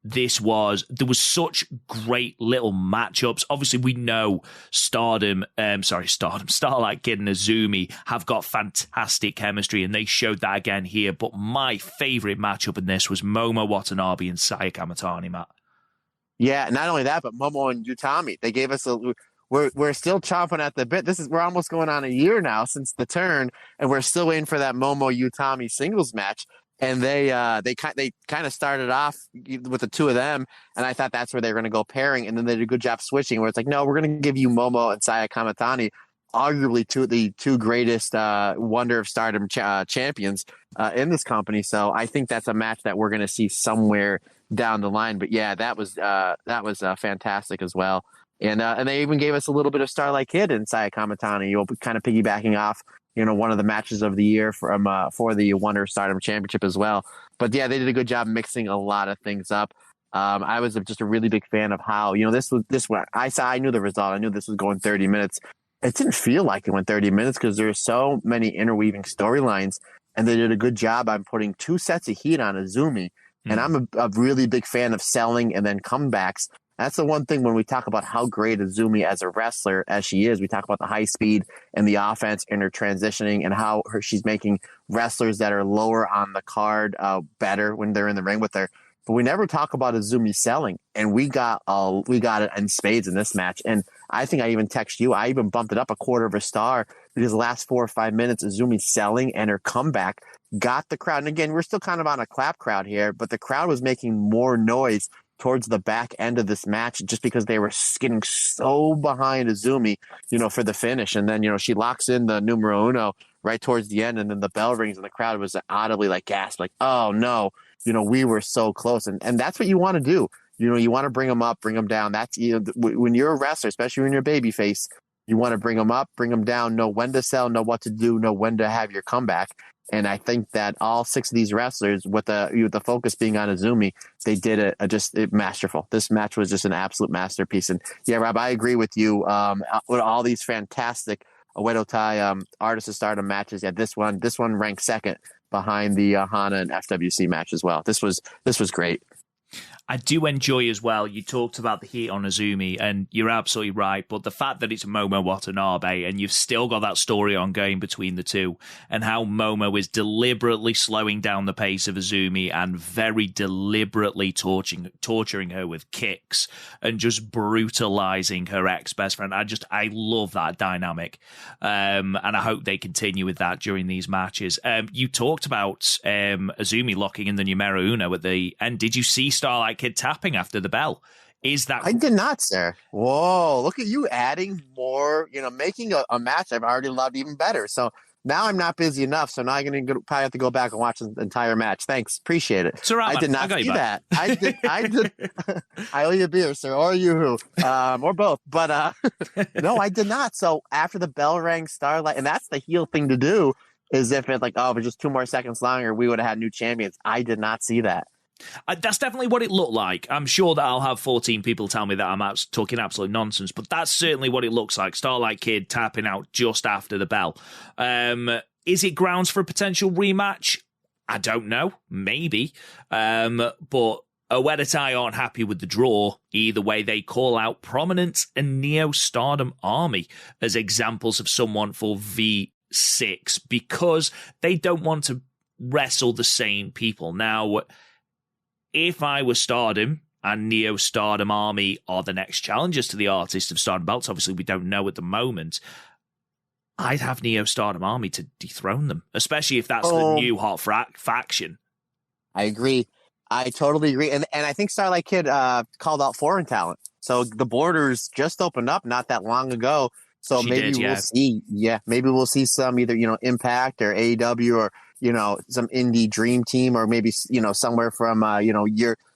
there was such great little matchups. Obviously, we know Starlight Kid and Azumi have got fantastic chemistry, and they showed that again here. But my favorite matchup in this was Momo Watanabe and Saya Kamatani, Matt. Yeah, not only that, but Momo and Utami. They gave us we're still chomping at the bit. We're almost going on a year now since the turn, and we're still waiting for that Momo Utami singles match. And they kind of started off with the two of them, and I thought that's where they were going to go pairing, and then they did a good job switching. Where it's like, no, we're going to give you Momo and Saya Kamatani, arguably the two greatest Wonder of Stardom champions in this company. So I think that's a match that we're going to see somewhere down the line. But yeah, that was fantastic as well. And they even gave us a little bit of Starlight Kid and Saya Kamatani, kind of piggybacking off, one of the matches of the year for the Wonder Stardom Championship as well. But yeah, they did a good job mixing a lot of things up. I was just a really big fan of how, this one. I knew the result. I knew this was going 30 minutes. It didn't feel like it went 30 minutes because there's so many interweaving storylines, and they did a good job on putting two sets of heat on Azumi. And I'm a really big fan of selling and then comebacks. That's the one thing when we talk about how great Azumi as a wrestler as she is. We talk about the high speed and the offense and her transitioning and how she's making wrestlers that are lower on the card better when they're in the ring with her. But we never talk about Azumi selling, and we got it in spades in this match. And I think I even texted you. I even bumped it up a quarter of a star because the last 4 or 5 minutes, Azumi selling and her comeback got the crowd. And again, we're still kind of on a clap crowd here, but the crowd was making more noise towards the back end of this match just because they were getting so behind Azumi, for the finish. And then, she locks in the numero uno right towards the end, and then the bell rings and the crowd was audibly like gasp, like, oh no, we were so close. And that's what you want to do. You want to bring them up, bring them down. That's, when you're a wrestler, especially when you're a baby face, you want to bring them up, bring them down, know when to sell, know what to do, know when to have your comeback. And I think that all 6 of these wrestlers, with the focus being on Azumi, they did it masterful. This match was just an absolute masterpiece. And yeah, Rob, I agree with you. With all these fantastic Oedo Tai Artists of Stardom matches, yeah, this one ranked second behind the Hana and FWC match as well. This was great. I do enjoy as well. You talked about the heat on Azumi, and you're absolutely right. But the fact that it's Momo Watanabe, and you've still got that story ongoing between the two, and how Momo is deliberately slowing down the pace of Azumi and very deliberately torturing her with kicks and just brutalizing her ex-best friend. I love that dynamic. And I hope they continue with that during these matches. You talked about Azumi locking in the numero uno at the end. Did you see Starlight Kid tapping after the bell? Is that I did not, sir. Whoa, look at you adding more, making a match I've already loved even better. So now I'm not busy enough, so now I'm going to probably have to go back and watch the entire match. Thanks, appreciate it. It's all right, I did not see that. I did I owe you a beer, sir, or you who, or both. But no, I did not. So after the bell rang, Starlight, and that's the heel thing to do, is if it's like, oh, if it's just 2 more seconds longer, we would have had new champions. I did not see that. That's definitely what it looked like. I'm sure that I'll have 14 people tell me that I'm talking absolute nonsense, but that's certainly what it looks like. Starlight Kid tapping out just after the bell. Is it grounds for a potential rematch? I don't know. Maybe. But Oedo Tai aren't happy with the draw. Either way, they call out Prominence and Neo Stardom Army as examples of someone for V6 because they don't want to wrestle the same people. Now, if I were Stardom and Neo Stardom Army are the next challengers to the Artist of Stardom belts, obviously we don't know at the moment, I'd have Neo Stardom Army to dethrone them, especially if that's the new hot faction. I agree. I totally agree. And I think Starlight Kid called out foreign talent. So the borders just opened up not that long ago. So we'll see. Yeah, maybe we'll see some either, Impact or AEW or, some indie dream team, or maybe, somewhere from,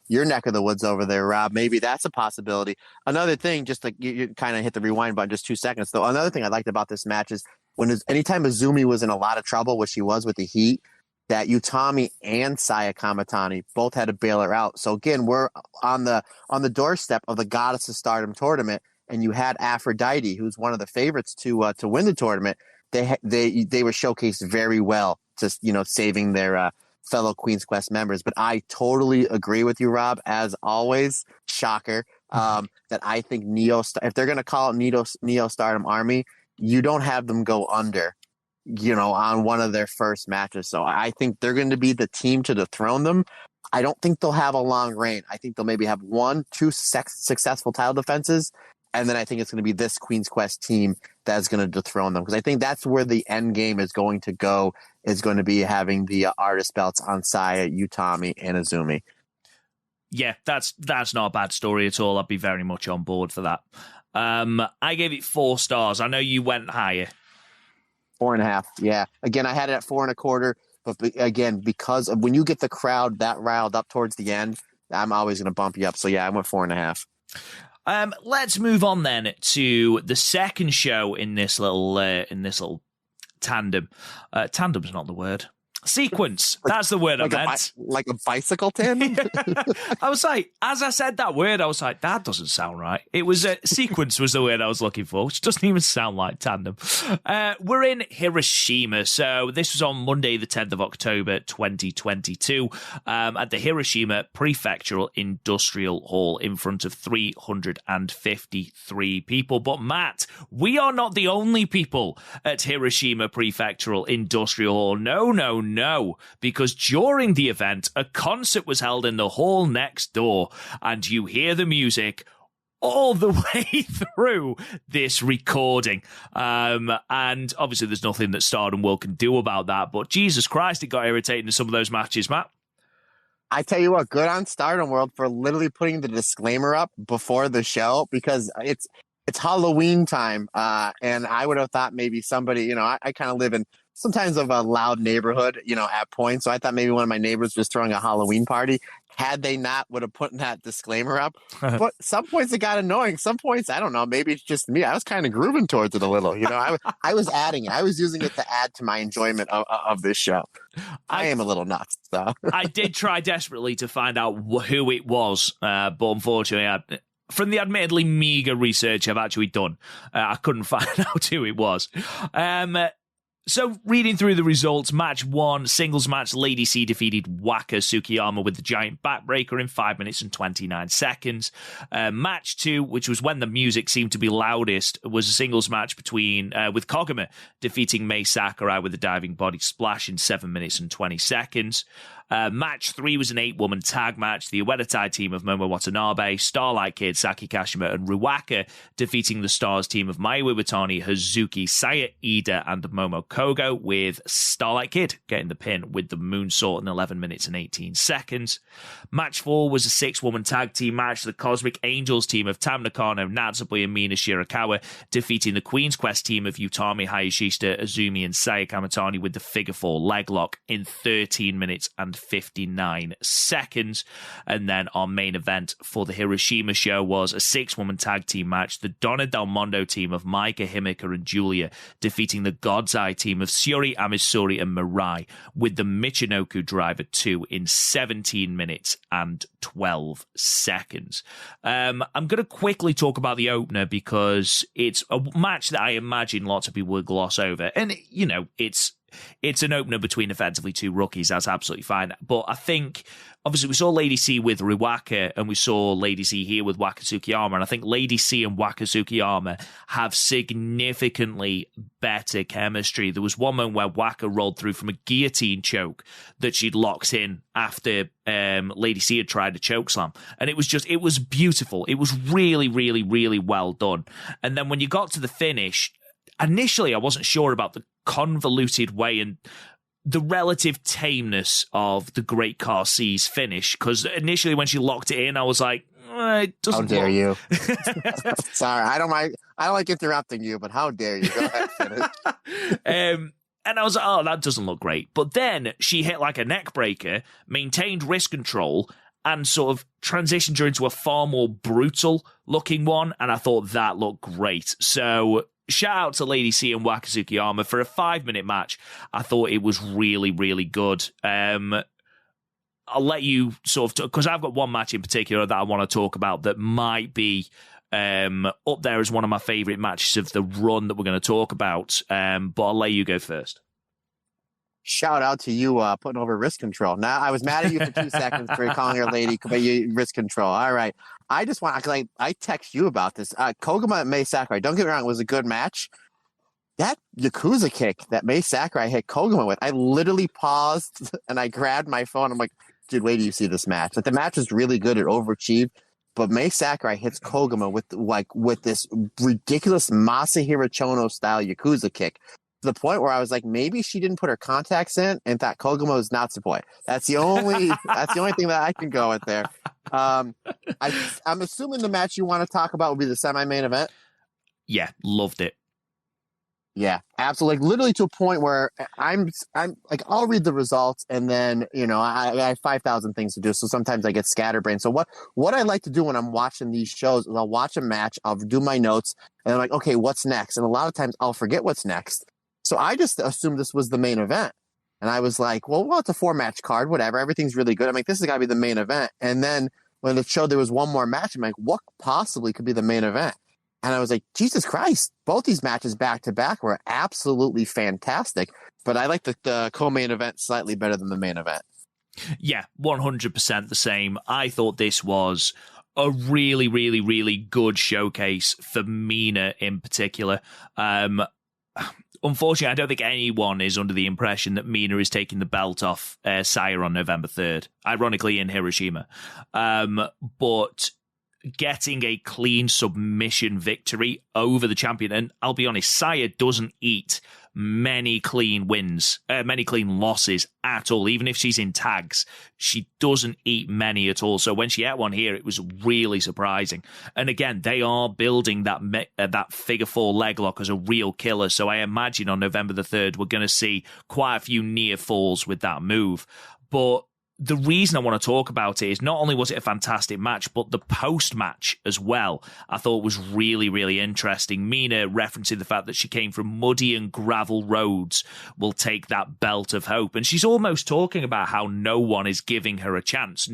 your neck of the woods over there, Rob. Maybe that's a possibility. Another thing, just like you kind of hit the rewind button just 2 seconds, though. Another thing I liked about this match is anytime Azumi was in a lot of trouble, which she was with the heat, that Utami and Saya Kamatani both had to bail her out. So again, we're on the doorstep of the Goddess of Stardom tournament, and you had Aphrodite, who's one of the favorites to win the tournament. They were showcased very well, just saving their fellow Queen's Quest members. But I totally agree with you, Rob, as always. Shocker. That I think if they're going to call it Neo Stardom Army, you don't have them go under, on one of their first matches. So I think they're going to be the team to dethrone them. I don't think they'll have a long reign. I think they'll maybe have 1-2 successful title defenses. And then I think it's going to be this Queen's Quest team that's going to dethrone them. Because I think that's where the end game is going to go, is going to be having the artist belts on Saya, Utami, and Azumi. Yeah, that's not a bad story at all. I'd be very much on board for that. I gave it 4 stars. I know you went higher. 4.5. Yeah. Again, I had it at 4.25. But again, because of when you get the crowd that riled up towards the end, I'm always going to bump you up. So yeah, I went 4.5. Let's move on then to the second show in this little tandem. Tandem's not the word. Sequence. That's the word I meant. Like a bicycle tandem? I was like, as I said that word, I was like, that doesn't sound right. It was sequence was the word I was looking for, which doesn't even sound like tandem. We're in Hiroshima. So this was on Monday, the 10th of October, 2022, at the Hiroshima Prefectural Industrial Hall in front of 353 people. But Matt, we are not the only people at Hiroshima Prefectural Industrial Hall. No, because during the event, a concert was held in the hall next door, and you hear the music all the way through this recording. And obviously there's nothing that Stardom World can do about that, but Jesus Christ, it got irritating in some of those matches, Matt. I tell you what, good on Stardom World for literally putting the disclaimer up before the show, because it's Halloween time, and I would have thought maybe somebody, I kind of live in sometimes of a loud neighborhood, at points. So I thought maybe one of my neighbors was throwing a Halloween party. Had they not, would have put that disclaimer up. But some points it got annoying. Some points, I don't know, maybe it's just me. I was kind of grooving towards it a little. I was adding it. I was using it to add to my enjoyment of this show. I am a little nuts. So I did try desperately to find out who it was, but unfortunately, from the admittedly meager research I've actually done, I couldn't find out who it was. So, reading through the results, match 1, singles match, Lady C defeated Waka Tsukiyama with the giant backbreaker in 5 minutes and 29 seconds. Match 2, which was when the music seemed to be loudest, was a singles match with Koguma defeating Mei Sakurai with a diving body splash in 7 minutes and 20 seconds. Match 3 was an 8-woman tag match. The Uedatai team of Momo Watanabe, Starlight Kid, Saki Kashima, and Ruaka defeating the Stars team of Mai Iwatani, Hazuki, Saya Ida, and Momo Kogo, with Starlight Kid getting the pin with the moonsault in 11 minutes and 18 seconds. Match 4 was a 6-woman tag team match. The Cosmic Angels team of Tam Nakano, Natsupoi, and Mina Shirakawa defeating the Queen's Quest team of Utami Hayashishita, Azumi, and Saya Kamatani with the figure 4 leg lock in 13 minutes and 59 seconds. And then our main event for the Hiroshima show was a 6-woman tag team match. The Donna Del Mondo team of Maika, Himika, and Julia defeating the God's Eye team of Shiori, Amisuri, and Mirai with the Michinoku Driver 2 in 17 minutes and 12 seconds. I'm going to quickly talk about the opener because it's a match that I imagine lots of people will gloss over. And, it's an opener between effectively 2 rookies. That's absolutely fine. But I think, obviously, we saw Lady C with Ruaka, and we saw Lady C here with Waka Tsukiyama. And I think Lady C and Waka Tsukiyama have significantly better chemistry. There was one moment where Waka rolled through from a guillotine choke that she'd locked in after Lady C had tried a choke slam. And it was beautiful. It was really, really, really well done. And then when you got to the finish, initially I wasn't sure about the convoluted way and the relative tameness of the Great Car C's finish, because initially when she locked it in, I was like, it doesn't. How dare you? Sorry, I don't like interrupting you, but how dare you? Go ahead, finish. And I was like, oh, that doesn't look great. But then she hit like a neck breaker, maintained wrist control, and sort of transitioned her into a far more brutal looking one. And I thought that looked great. So shout out to Lady C and Waka Tsukiyama for a 5-minute match. I thought it was really, really good. I'll let you sort of, because I've got one match in particular that I want to talk about that might be up there as one of my favourite matches of the run that we're going to talk about. But I'll let you go first. Shout out to you putting over wrist control. Now, I was mad at you for 2 seconds for calling her lady, but you wrist control. All right. I just want, like, I text you about this. Koguma and Mai Sakurai, don't get me wrong, it was a good match. That Yakuza kick that Mai Sakurai hit Koguma with, I literally paused and I grabbed my phone. I'm like, dude, wait till you see this match. Like, the match was really good. It overachieved. But Mai Sakurai hits Koguma with this ridiculous Masahiro Chono style Yakuza kick, to the point where I was like, maybe she didn't put her contacts in and thought Koguma was Natsupoi. That's the only thing that I can go with there. I'm assuming the match you want to talk about will be the semi-main event. Yeah, loved it. Yeah, absolutely. Like, literally to a point where I'm like, I'll read the results and then, I have 5,000 things to do. So sometimes I get scatterbrained. So what I like to do when I'm watching these shows is I'll watch a match, I'll do my notes, and I'm like, okay, what's next? And a lot of times I'll forget what's next. So I just assumed this was the main event. And I was like, well, it's a 4-match card, whatever. Everything's really good. I'm like, this has got to be the main event. And then when it showed there was one more match, I'm like, what possibly could be the main event? And I was like, Jesus Christ, both these matches back to back were absolutely fantastic. But I like the co-main event slightly better than the main event. Yeah, 100% the same. I thought this was a really, really, really good showcase for Mina in particular. Unfortunately, I don't think anyone is under the impression that Mina is taking the belt off Saya on November 3rd, ironically in Hiroshima. But getting a clean submission victory over the champion, and I'll be honest, Saya doesn't eat many clean wins, many clean losses at all. Even if she's in tags, she doesn't eat many at all. So when she ate one here, it was really surprising. And again, they are building that figure 4 leg lock as a real killer. So I imagine on November the 3rd, we're going to see quite a few near falls with that move. But the reason I want to talk about it is not only was it a fantastic match, but the post-match as well, I thought was really, really interesting. Mina referencing the fact that she came from muddy and gravel roads will take that belt of hope. And she's almost talking about how no one is giving her a chance.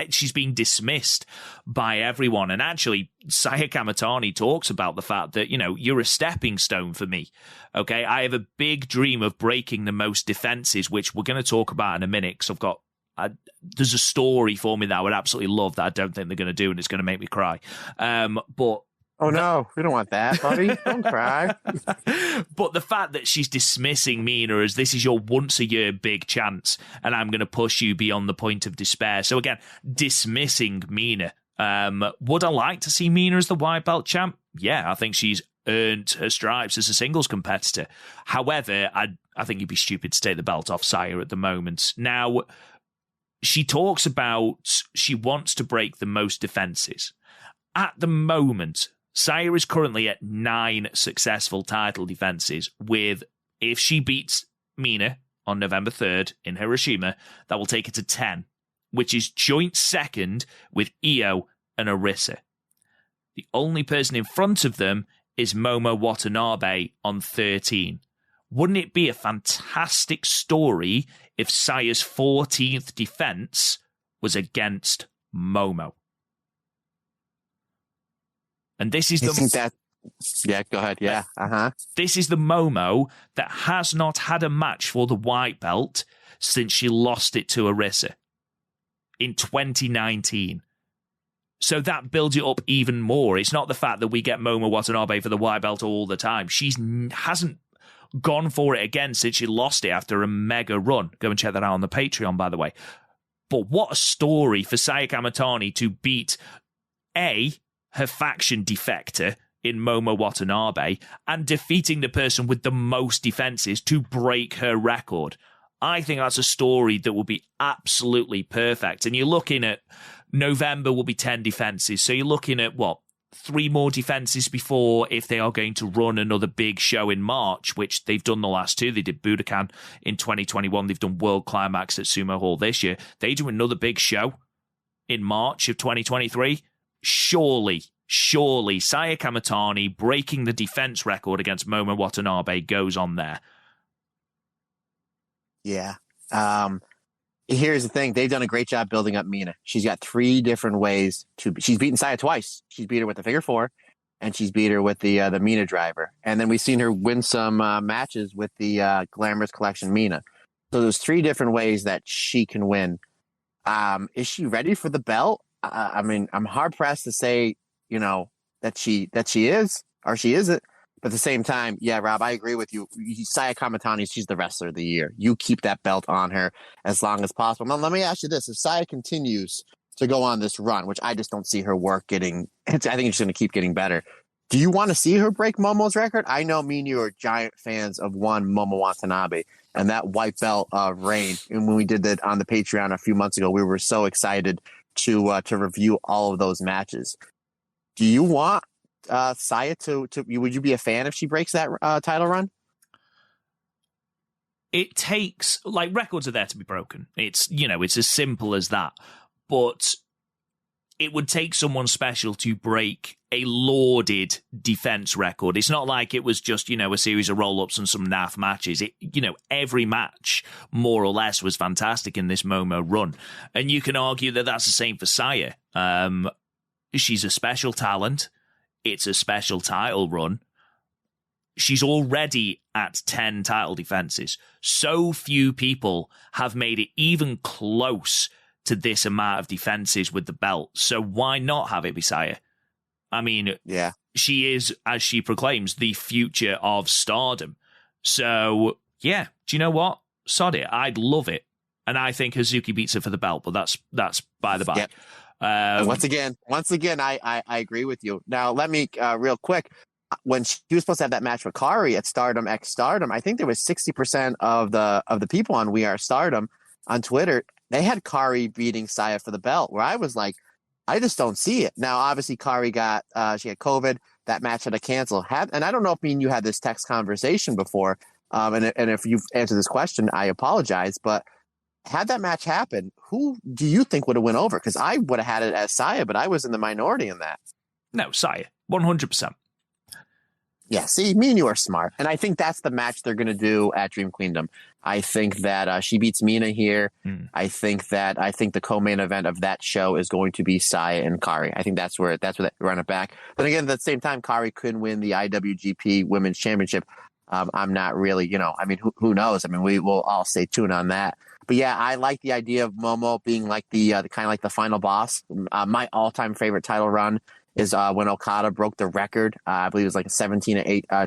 She's being dismissed by everyone. And actually, Saya Kamatani talks about the fact that, you're a stepping stone for me. Okay, I have a big dream of breaking the most defenses, which we're going to talk about in a minute, because there's a story for me that I would absolutely love that I don't think they're going to do, and it's going to make me cry. But no, we don't want that, buddy. Don't cry. But the fact that she's dismissing Mina as this is your once-a-year big chance, and I'm going to push you beyond the point of despair. So again, dismissing Mina. Would I like to see Mina as the white belt champ? Yeah, I think she's earned her stripes as a singles competitor. However, I think you'd be stupid to take the belt off Saya at the moment. Now, she talks about she wants to break the most defenses. At the moment, Saya is currently at 9 successful title defenses, with, if she beats Mina on November 3rd in Hiroshima, that will take her to 10, which is joint second with Io and Arisa. The only person in front of them is Momo Watanabe on 13. Wouldn't it be a fantastic story if Saya's 14th defense was against Momo? And this is yeah, go ahead. Yeah. This is the Momo that has not had a match for the white belt since she lost it to Arisa in 2019. So that builds it up even more. It's not the fact that we get Momo Watanabe for the white belt all the time. She hasn't gone for it again since she lost it after a mega run. Go and check that out on the Patreon, by the way. But what a story for Saya Kamatani to beat her faction defector in Momo Watanabe and defeating the person with the most defenses to break her record. I think that's a story that will be absolutely perfect. And you're looking at November will be 10 defenses. So you're looking at 3 more defenses before, if they are going to run another big show in March, which they've done the last 2. They did Budokan in 2021. They've done World Climax at Sumo Hall this year. They do another big show in March of 2023. Surely Saya Kamatani breaking the defense record against Momo Watanabe goes on there. Yeah. Here's the thing. They've done a great job building up Mina. She's got 3 different ways she's beaten Saya twice. She's beat her with the figure 4, and she's beat her with the Mina driver. And then we've seen her win some matches with the Glamorous Collection Mina. So there's three different ways that she can win. Is she ready for the belt? I mean, I'm hard pressed to say, that she is or she isn't. But at the same time, yeah, Rob, I agree with you. Saya Kamatani, she's the wrestler of the year. You keep that belt on her as long as possible. Now, let me ask you this. If Saya continues to go on this run, which I just don't see her work getting, I think it's going to keep getting better. Do you want to see her break Momo's record? I know me and you are giant fans of one Momo Watanabe and that white belt reign. And when we did that on the Patreon a few months ago, we were so excited to review all of those matches. Do you want Saya to would you be a fan if she breaks that title run? It takes, like, records are there to be broken. It's, it's as simple as that. But it would take someone special to break a lauded defense record. It's not like it was just, a series of roll-ups and some naff matches. Every match, more or less, was fantastic in this Momo run. And you can argue that that's the same for Saya. She's a special talent. It's a special title run. She's already at 10 title defenses. So few people have made it even close to this amount of defenses with the belt. So why not have it be Saya? I mean, yeah, she is, as she proclaims, the future of Stardom. So, yeah, do you know what? Sod it. I'd love it. And I think Hazuki beats her for the belt, but that's by the by. Yep. Once again, I agree with you. Now, let me real quick. When she was supposed to have that match with Kari at Stardom X Stardom, I think there was 60% of the people on We Are Stardom on Twitter. They had Kari beating Saya for the belt, where I was like, I just don't see it. Now, obviously, Kari she had COVID. That match had to cancel. And I don't know if me and you had this text conversation before. And if you've answered this question, I apologize. But had that match happen, who do you think would have went over? Because I would have had it as Saya, but I was in the minority in that. No, Saya, 100%. Yeah, see, me and you are smart. And I think that's the match they're going to do at Dream Queendom. I think that she beats Mina here. I think the co-main event of that show is going to be Saya and Kari. I think that's where they run it back. But again, at the same time, Kari could win the IWGP Women's Championship. I'm not really, who knows? I mean, we will all stay tuned on that. But yeah, I like the idea of Momo being like the kind of like the final boss. My all-time favorite title run is when Okada broke the record. I believe it was like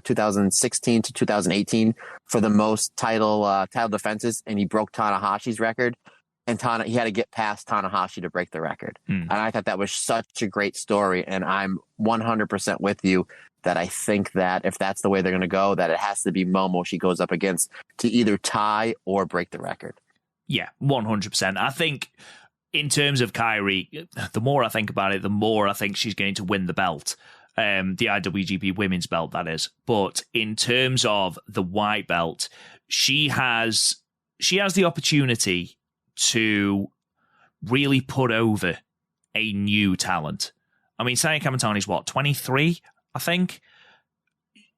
2016 to 2018 for the most title defenses, and he broke Tanahashi's record. And he had to get past Tanahashi to break the record. And I thought that was such a great story. And I'm 100% with you that I think that if that's the way they're going to go, that it has to be Momo she goes up against to either tie or break the record. Yeah, 100%. I think in terms of Kairi, the more I think about it, the more I think she's going to win the belt. The IWGP women's belt, that is. But in terms of the white belt, she has the opportunity to really put over a new talent. I mean, Saya Kamatani's 23, I think.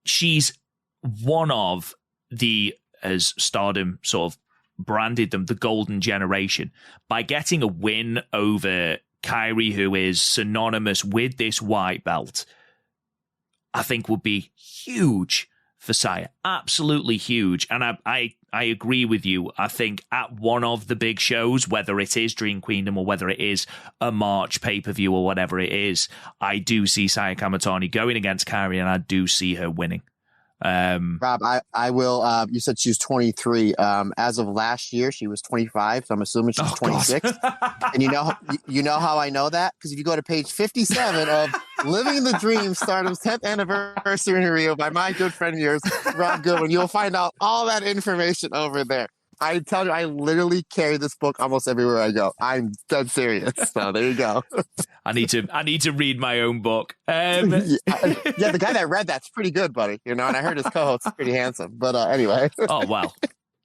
She's one of the, as Stardom sort of branded them, the golden generation, by getting a win over Kairi, who is synonymous with this white belt. I think would be huge for Saya. Absolutely huge. And I agree with you. I think at one of the big shows, whether it is Dream Queendom or whether it is a March pay-per-view or whatever it is, I do see Saya Kamatani going against Kairi, and I do see her winning. Rob, I will. You said she was 23. As of last year, she was 25. So I'm assuming she's 26. And you know how I know that? Because if you go to page 57 of Living the Dream, Stardom's 10th anniversary in Rio by my good friend of yours, Rob Goodwin, you'll find out all that information over there. I tell you, I literally carry this book almost everywhere I go. I'm dead serious. So there you go. I need to read my own book. Yeah, the guy that read that's pretty good, buddy. And I heard his co-host is pretty handsome. But anyway. Oh wow.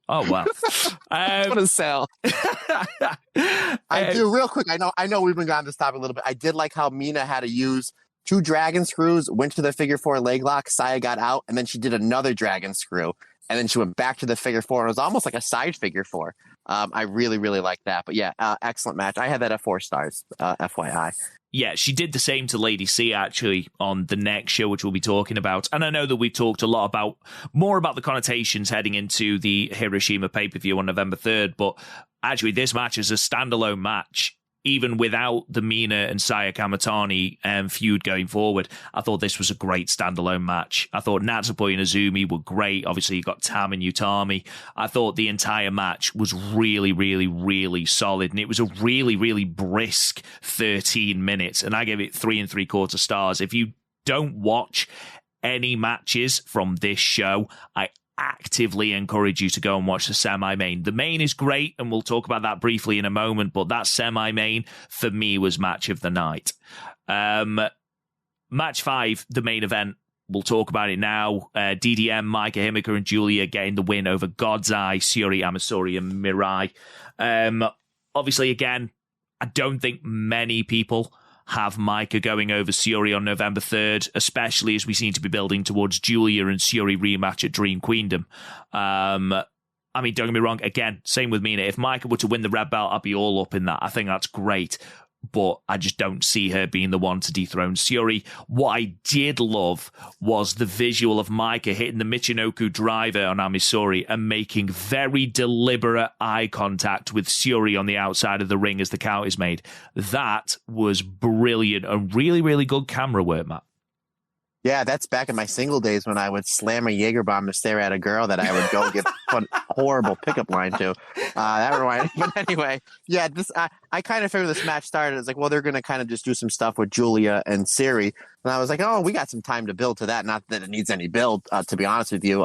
What a sell. I do real quick. I know we've been on this topic a little bit. I did like how Mina had to use 2 dragon screws, went to the figure 4 leg lock. Saya got out, and then she did another dragon screw. and then she went back to the figure four, and it was almost like a side figure four. I really, really like that. But yeah, excellent match. I had that at 4 stars, FYI. Yeah, she did the same to Lady C, actually, on the next show, which we'll be talking about. And I know that we've talked a lot more about the connotations heading into the Hiroshima pay-per-view on November 3rd, but actually this match is a standalone match, even without the Mina and Saya Kamitani feud going forward. I thought this was a great standalone match. I thought Natsupoi and Azumi were great. Obviously, you got Tam and Utami. I thought the entire match was really, really, really solid, and it was a really, really brisk 13 minutes, and I gave it 3 3/4 stars. If you don't watch any matches from this show, I actively encourage you to go and watch the semi-main. The main is great, and we'll talk about that briefly in a moment, but that semi-main, for me, was match of the night. Match 5, the main event, we'll talk about it now. DDM, Maika Himika, and Julia getting the win over God's Eye, Syuri Amasori, and Mirai. Obviously, again, I don't think many people have Maika going over Syuri on November 3rd, especially as we seem to be building towards Julia and Syuri rematch at Dream Queendom. I mean, don't get me wrong, again, same with Mina. If Maika were to win the red belt, I'd be all up in that. I think that's great. But I just don't see her being the one to dethrone Syuri. What I did love was the visual of Maika hitting the Michinoku driver on Amisori and making very deliberate eye contact with Syuri on the outside of the ring as the count is made. That was brilliant and really, really good camera work, Matt. Yeah, that's back in my single days when I would slam a Jaeger bomb to stare at a girl that I would go give a horrible pickup line to. That reminded me. But anyway, yeah, I kind of figured this match started. It's like, well, they're going to kind of just do some stuff with Julia and Syuri. And I was like, oh, we got some time to build to that. Not that it needs any build, to be honest with you.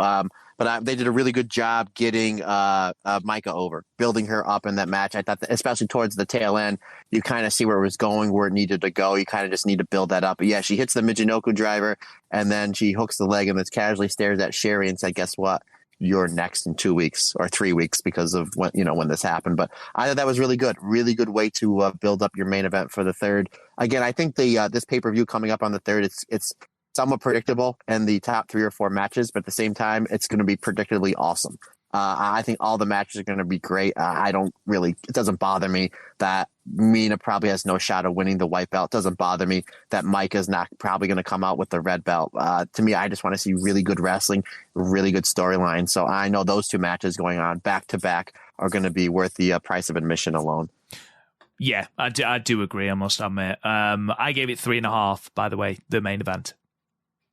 But they did a really good job getting Maika over, building her up in that match. I thought that, especially towards the tail end, you kind of see where it was going, where it needed to go. You kind of just need to build that up. But yeah, she hits the Michinoku driver, and then she hooks the leg and then casually stares at Sherry and said, guess what? You're next in 2 weeks or 3 weeks because of when this happened. But I thought that was really good way to build up your main event for the 3rd. Again, I think this pay-per-view coming up on the 3rd, it's somewhat predictable in the top 3 or 4 matches, but at the same time, it's going to be predictably awesome. I think all the matches are going to be great. It doesn't bother me that Mina probably has no shot of winning the white belt. It doesn't bother me that Maika's not probably going to come out with the red belt. To me, I just want to see really good wrestling, really good storyline. So I know those 2 matches going on back to back are going to be worth the price of admission alone. Yeah, I do agree, I must admit. I gave it 3.5, by the way, the main event.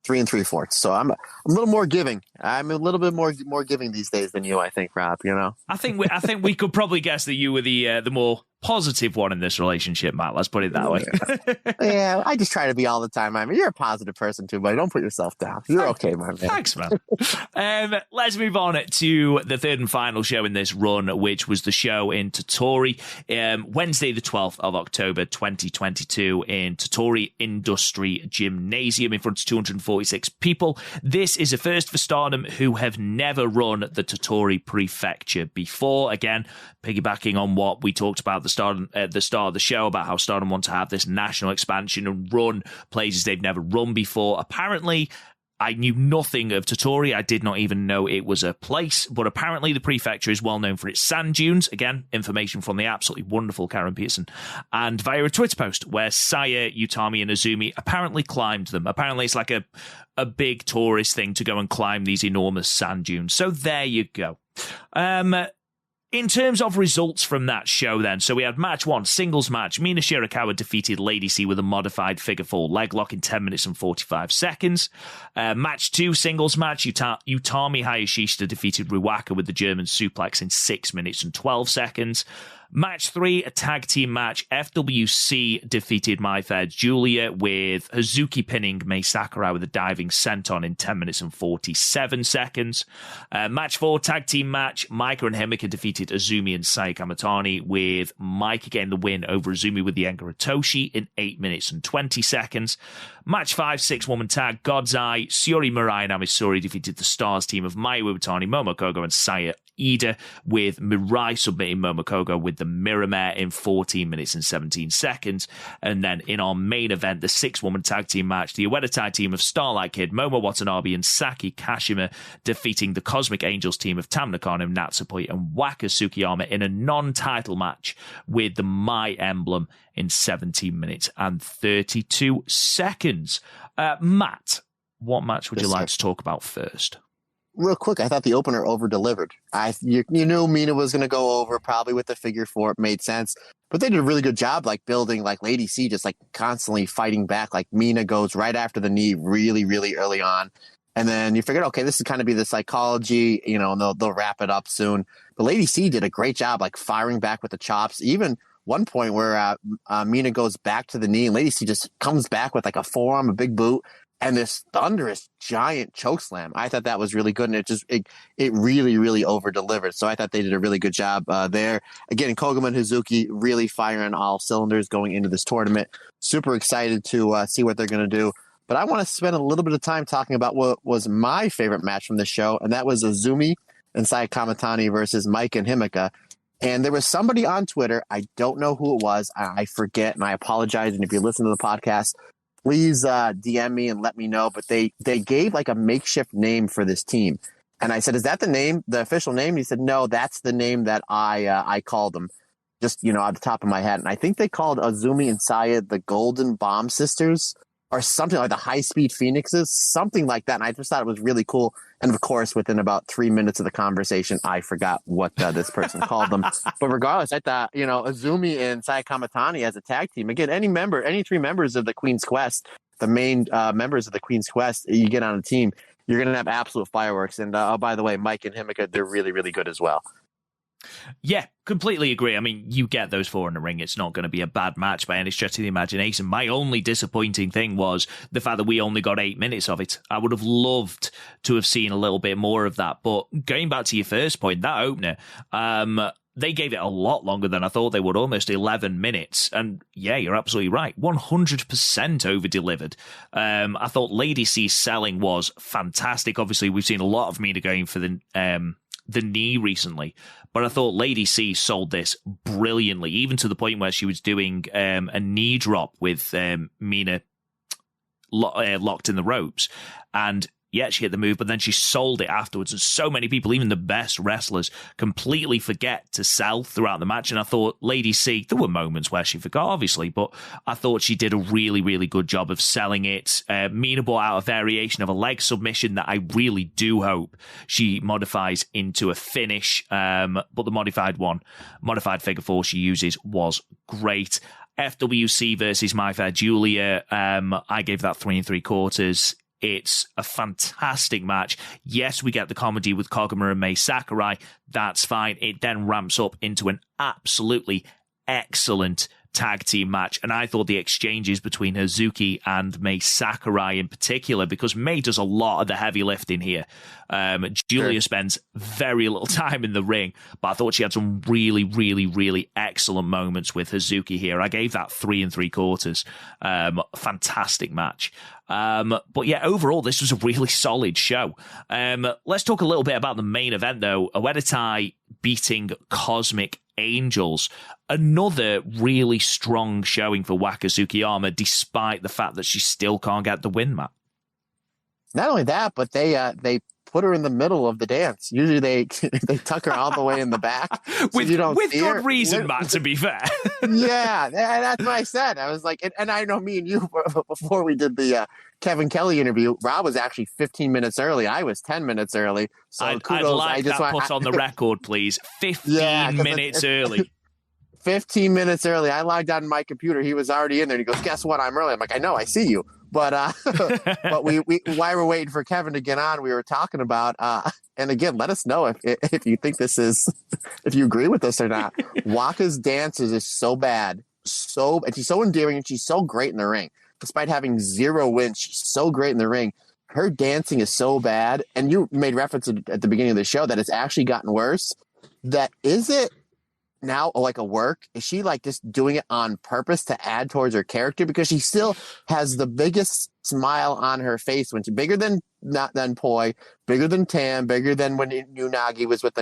3 3/4. So I'm a little more giving. I'm a little bit more giving these days than you, I think, Rob. I think we could probably guess that you were the more positive one in this relationship, Matt. Let's put it that way. Yeah, I just try to be all the time. I mean, you're a positive person too, but don't put yourself down. You're okay, my man. Thanks, man. Let's move on to the 3rd and final show in this run, which was the show in Tottori, Wednesday, the 12th of October, 2022, in Tottori Industry Gymnasium in front of 246 people. This is a first for Stardom, who have never run the Tottori Prefecture before. Again, piggybacking on what we talked about at the start of the show about how Stardom want to have this national expansion and run places they've never run before. Apparently, I knew nothing of Tottori. I did not even know it was a place, but apparently the prefecture is well known for its sand dunes. Again, information from the absolutely wonderful Karen Pearson. And via a Twitter post where Saya, Utami, and Azumi apparently climbed them. Apparently it's like a big tourist thing to go and climb these enormous sand dunes. So there you go. In terms of results from that show then, so we had match 1, singles match. Mina Shirakawa defeated Lady C with a modified figure 4 leg lock in 10 minutes and 45 seconds. Match 2, singles match. Utami Hayashishita defeated Ruaka with the German suplex in 6 minutes and 12 seconds. Match 3, a tag team match. FWC defeated My Fair Julia with Hazuki pinning Mei Sakurai with a diving senton in 10 minutes and 47 seconds. Match 4, tag team match. Maika and Himika defeated Azumi and Saya Kamitani, with Maika getting the win over Azumi with the Engaratoshi in 8 minutes and 20 seconds. Match 5, 6-woman tag. God's Eye, Syuri Mirai and Amisori defeated the Stars team of Mayu Iwatani, Momo Kogo, and Saya Ida, with Mirai submitting Momokogo with the Mirror Mare in 14 minutes and 17 seconds. And then in our main event, the 6-woman tag team match, the Ueda tag team of Starlight Kid, Momo Watanabe, and Saki Kashima defeating the Cosmic Angels team of Tam Nakano, Natsupoi, and Waka Tsukiyama in a non-title match with the My Emblem in 17 minutes and 32 seconds. Matt, what match would you like to talk about first? Real quick, I thought the opener over-delivered. You knew Mina was going to go over, probably with the figure four. It made sense. But they did a really good job, like, building, like, Lady C just, like, constantly fighting back. Like, Mina goes right after the knee really, really early on. And then you figured, okay, this is kind of be the psychology, and they'll wrap it up soon. But Lady C did a great job, like, firing back with the chops. Even one point where Mina goes back to the knee, and Lady C just comes back with, like, a forearm, a big boot, and this thunderous giant choke slam. I thought that was really good, and it really, really over-delivered. So I thought they did a really good job there. Again, Koguma and Hazuki really firing all cylinders going into this tournament. Super excited to see what they're going to do. But I want to spend a little bit of time talking about what was my favorite match from the show, and that was Azumi and Saya Kamatani versus Mike and Himeka. And there was somebody on Twitter, I don't know who it was, I forget, and I apologize, and if you listen to the podcast, please DM me and let me know. But they gave like a makeshift name for this team. And I said, is that the name, the official name? He said, no, that's the name that I called them, just, at the top of my head. And I think they called Azumi and Saya the Golden Bomb Sisters or something, like the High Speed Phoenixes, something like that. And I just thought it was really cool. And of course, within about 3 minutes of the conversation, I forgot what this person called them. But regardless, I thought, Azumi and Saya Kamatani as a tag team, again, any 3 members of the Queen's Quest, the main members of the Queen's Quest, you get on a team, you're going to have absolute fireworks. And by the way, Mike and Himeka, they're really, really good as well. Yeah, completely agree. I mean, you get those 4 in the ring. It's not going to be a bad match by any stretch of the imagination. My only disappointing thing was the fact that we only got 8 minutes of it. I would have loved to have seen a little bit more of that. But going back to your first point, that opener, they gave it a lot longer than I thought they would, almost 11 minutes. And yeah, you're absolutely right. 100% over-delivered. I thought Lady C's selling was fantastic. Obviously, we've seen a lot of Mina going for the knee recently, but I thought Lady C sold this brilliantly, even to the point where she was doing a knee drop with Mina locked in the ropes. And yeah, she hit the move, but then she sold it afterwards. And so many people, even the best wrestlers, completely forget to sell throughout the match. And I thought Lady C, there were moments where she forgot, obviously, but I thought she did a really, really good job of selling it. Mina brought out a variation of a leg submission that I really do hope she modifies into a finish. But the modified figure 4 she uses was great. FWC versus My Fair Julia, I gave that 3 3/4. It's a fantastic match. Yes, we get the comedy with Koguma and Mei Sakurai. That's fine. It then ramps up into an absolutely excellent tag team match. And I thought the exchanges between Hazuki and Mei Sakurai in particular, because Mei does a lot of the heavy lifting here. Julia spends very little time in the ring, but I thought she had some really, really, really excellent moments with Hazuki here. I gave that 3 3/4. Fantastic match. But yeah, overall, this was a really solid show. Let's talk a little bit about the main event, though. Ueda beating Cosmic Angels. Another really strong showing for Waka Tsukiyama, despite the fact that she still can't get the win, Matt. Not only that, but they put her in the middle of the dance. Usually they tuck her all the way in the back. So with good reason, Matt, to be fair. Yeah, that's what I said. I was like, and I know me and you, before we did the Kevin Kelly interview, Rob was actually 15 minutes early. I was 10 minutes early. So I'd kudos. like that put on the record, please. 15 minutes early. 15 minutes early. I logged on my computer. He was already in there. And he goes, guess what? I'm early. I'm like, I know, I see you. But but we while we're waiting for Kevin to get on, we were talking about and again, let us know if you think this is if you agree with this or not. Waka's dances is so bad, and she's so endearing, and she's so great in the ring. Despite having 0 wins, she's so great in the ring. Her dancing is so bad, and you made reference at the beginning of the show that it's actually gotten worse. That is it. now like a work? Is she like just doing it on purpose to add towards her character? Because she still has the biggest smile on her face when she's bigger than not than Poi, bigger than Tam, bigger than when Unagi was with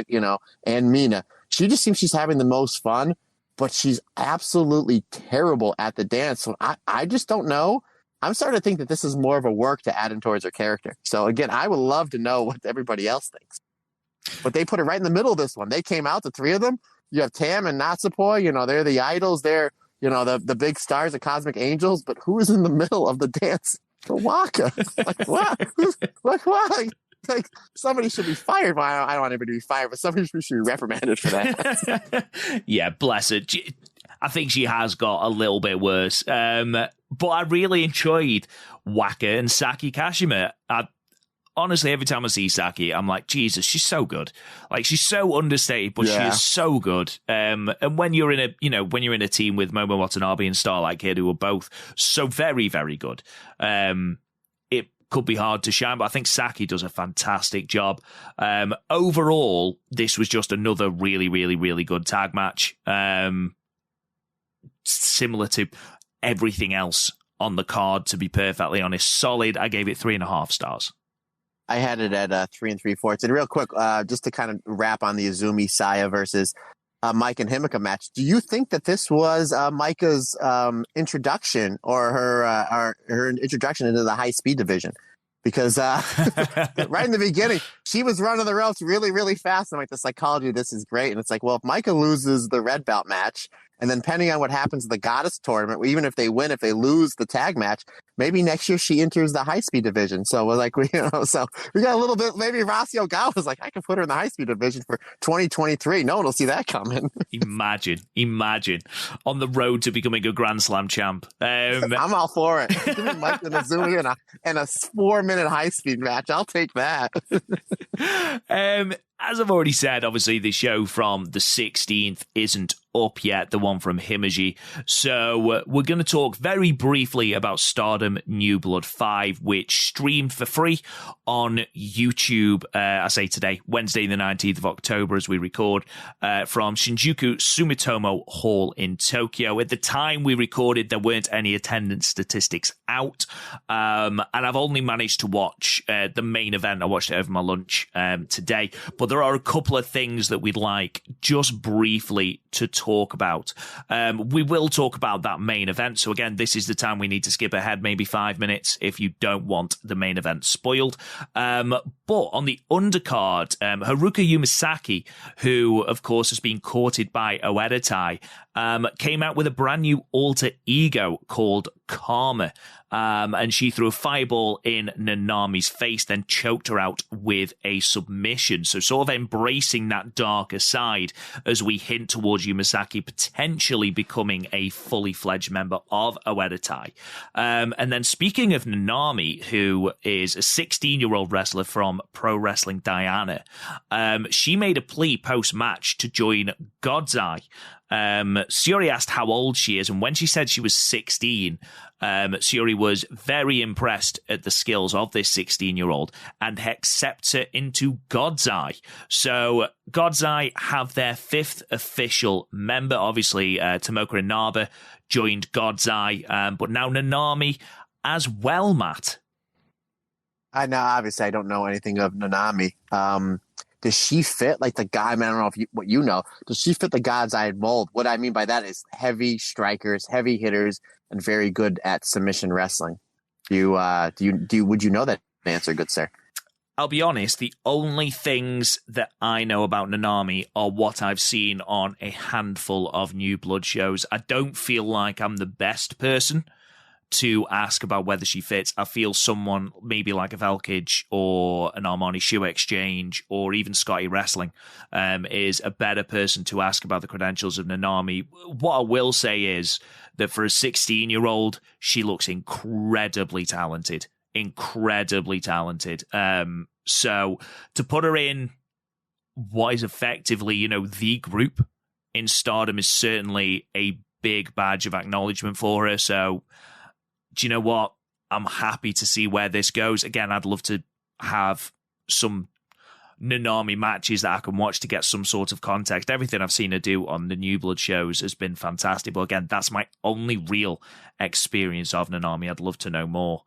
and Mina. She just seems she's having the most fun, but she's absolutely terrible at the dance. So I just don't know. I'm starting to think that this is more of a work to add in towards her character. So again, I would love to know what everybody else thinks. But they put it right in the middle of this one. They came out, the three of them. You have Tam and Natsupoi, they're the idols. They're, the big stars, the cosmic angels. But who is in the middle of the dance? The Waka. Like, what? Like, somebody should be fired. Well, I don't want anybody to be fired, but somebody should be reprimanded for that. Yeah, bless her. I think she has got a little bit worse. But I really enjoyed Waka and Saki Kashima. Honestly, every time I see Saki, I'm like, Jesus, she's so good. Like, she's so understated, but she is so good. And when you're in a team with Momo Watanabe and Starlight Kid, who are both so very, very good, it could be hard to shine. But I think Saki does a fantastic job. Overall, this was just another really, really, really good tag match. Similar to everything else on the card, to be perfectly honest. Solid. I gave it 3.5 stars. I had it at 3 3/4. And real quick, just to kind of wrap on the Izumi Saya versus Mike and Himika match. Do you think that this was Micah's introduction or her introduction into the high speed division? Because right in the beginning, she was running the ropes really, really fast. I'm like, the psychology of this is great. And it's like, well, if Micah loses the red belt match, and then depending on what happens in the Goddess tournament, even if they win, if they lose the tag match, maybe next year she enters the high speed division. So we're like, so we got a little bit, maybe Rossi Ogawa was like, I can put her in the high speed division for 2023. No one will see that coming. Imagine on the road to becoming a Grand Slam champ. I'm all for it. Give me Mike and Izumi and a 4-minute high speed match. I'll take that. As I've already said, obviously the show from the 16th isn't up yet, the one from Himeji. So we're going to talk very briefly about Stardom New Blood 5, which streamed for free on YouTube, I say today, Wednesday the 19th of October as we record, from Shinjuku Sumitomo Hall in Tokyo. At the time we recorded, there weren't any attendance statistics out, and I've only managed to watch the main event. I watched it over my lunch today, but there are a couple of things that we'd like just briefly to talk about. We will talk about that main event. So again, this is the time we need to skip ahead maybe 5 minutes if you don't want the main event spoiled. But on the undercard, Haruka Umisaki, who of course has been courted by Oeda Tai, came out with a brand new alter ego called Karma. And she threw a fireball in Nanami's face, then choked her out with a submission. So sort of embracing that darker side as we hint towards Umisaki potentially becoming a fully fledged member of Oeda Tai. And then speaking of Nanami, who is a 16-year-old wrestler from Pro Wrestling Diana, she made a plea post-match to join God's Eye. Syuri asked how old she is, and when she said she was 16, Syuri was very impressed at the skills of this 16-year-old and accepts her into God's Eye. So God's Eye have their 5th official member. Obviously, Tomoka Inaba joined God's Eye, but now Nanami as well, Matt. Obviously, I don't know anything of Nanami. Does she fit like the guy? I mean, I don't know what you know. Does she fit the God's Eye mold? What I mean by that is heavy strikers, heavy hitters, and very good at submission wrestling. Would you know that answer, good sir? I'll be honest, the only things that I know about Nanami are what I've seen on a handful of New Blood shows. I don't feel like I'm the best person to ask about whether she fits. I feel someone maybe like a Velkage or an Armani Shoe Exchange or even Scotty Wrestling is a better person to ask about the credentials of Nanami. What I will say is that for a 16-year-old, she looks incredibly talented. So to put her in what is effectively, the group in Stardom is certainly a big badge of acknowledgement for her. So do you know what? I'm happy to see where this goes. Again, I'd love to have some Nanami matches that I can watch to get some sort of context. Everything I've seen her do on the New Blood shows has been fantastic. But again, that's my only real experience of Nanami. I'd love to know more.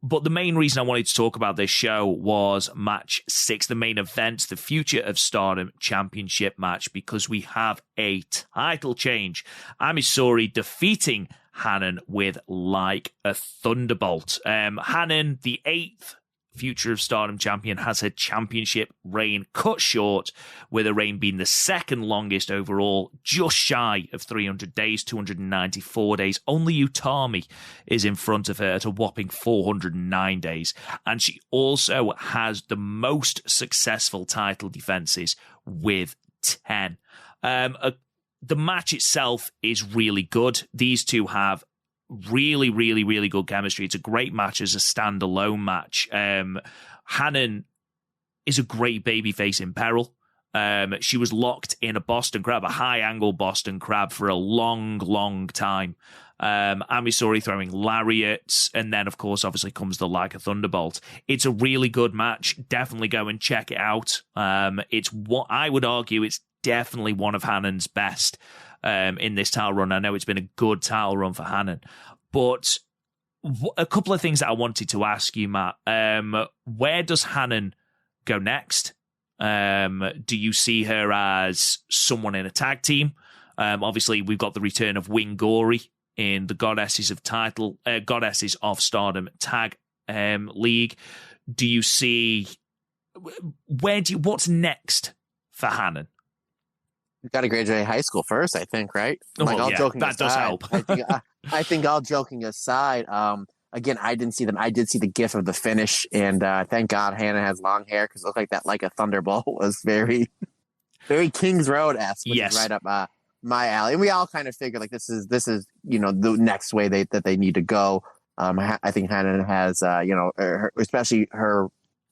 But the main reason I wanted to talk about this show was match 6, the main event, the Future of Stardom Championship match, because we have a title change. Amisori defeating Hanan with like a thunderbolt. Hanan, the 8th Future of Stardom champion, has her championship reign cut short, with her reign being the second longest overall, just shy of 300 days, 294 days. Only Utami is in front of her at a whopping 409 days. And she also has the most successful title defenses with 10. The match itself is really good. These two have really, really, really good chemistry. It's a great match as a standalone match. Hanan is a great babyface in peril. She was locked in a Boston Crab, a high-angle Boston Crab, for a long, long time. Amisori throwing lariats, and then, of course, obviously comes the Like a Thunderbolt. It's a really good match. Definitely go and check it out. It's what I would argue it's definitely one of Hanan's best in this title run. I know it's been a good title run for Hanan, but a couple of things that I wanted to ask you, Matt. Where does Hanan go next? Do you see her as someone in a tag team? Obviously, we've got the return of Wingori in the Goddesses of Stardom Tag League. Do you see what's next for Hanan? You got to graduate high school first, I think, right? Joking that aside, does help. I think all joking aside, again, I didn't see them. I did see the gif of the finish, and thank God Hannah has long hair, because it looked like that Like a Thunderbolt was very, very Kings Road-esque, which is right up my alley. And we all kind of figured like this is the next way that they need to go. I think Hannah has especially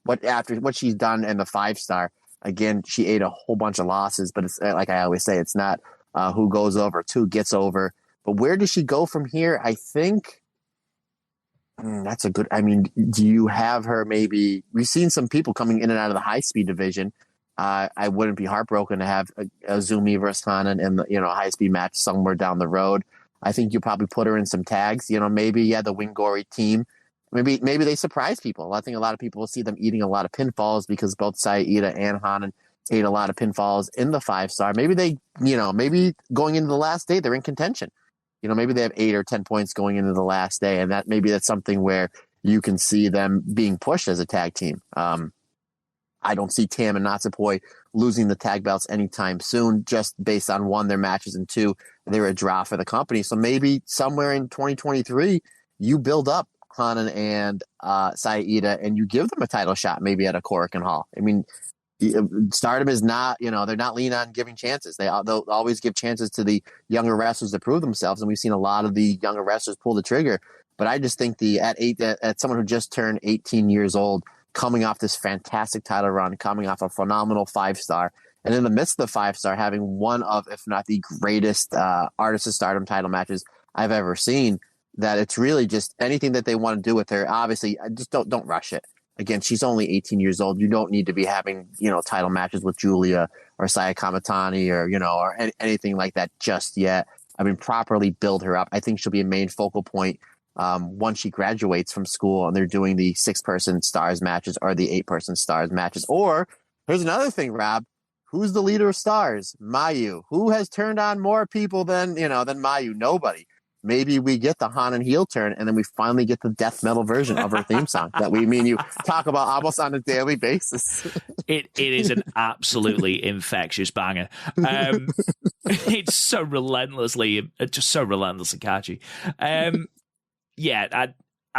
what she's done in the 5-star. Again, she ate a whole bunch of losses, but it's like I always say, it's not who goes over, it's who gets over. But where does she go from here? I think that's a good. I mean, do you have her? Maybe we've seen some people coming in and out of the high speed division. I wouldn't be heartbroken to have a Zumi versus Hanan in the high speed match somewhere down the road. I think you probably put her in some tags. Maybe the Wingori team. Maybe they surprise people. I think a lot of people will see them eating a lot of pinfalls, because both Saida and Hanan ate a lot of pinfalls in the 5-star. Maybe they, maybe going into the last day, they're in contention. Maybe they have 8 or 10 points going into the last day, and that's something where you can see them being pushed as a tag team. I don't see Tam and Natsupoi losing the tag belts anytime soon, just based on 1, their matches, and 2, they're a draw for the company. So maybe somewhere in 2023, you build up Hanan and Saida, and you give them a title shot, maybe at a Korakuen Hall. I mean, Stardom is not, they're not leaning on giving chances. They'll always give chances to the younger wrestlers to prove themselves, and we've seen a lot of the younger wrestlers pull the trigger. But I just think at someone who just turned 18 years old, coming off this fantastic title run, coming off a phenomenal 5-star, and in the midst of the 5-star, having one of, if not the greatest Artists of Stardom title matches I've ever seen, that it's really just anything that they want to do with her. Obviously, just don't rush it. Again, she's only 18 years old. You don't need to be having, title matches with Julia or Saya Kamatani or anything like that just yet. I mean, properly build her up. I think she'll be a main focal point once she graduates from school and they're doing the 6-person stars matches or the 8-person stars matches. Or here's another thing, Rob. Who's the leader of stars? Mayu. Who has turned on more people than Mayu? Nobody. Maybe we get the Hanan heel turn, and then we finally get the death metal version of her theme song that me and you talk about almost on a daily basis. It is an absolutely infectious banger. It's so relentlessly catchy. I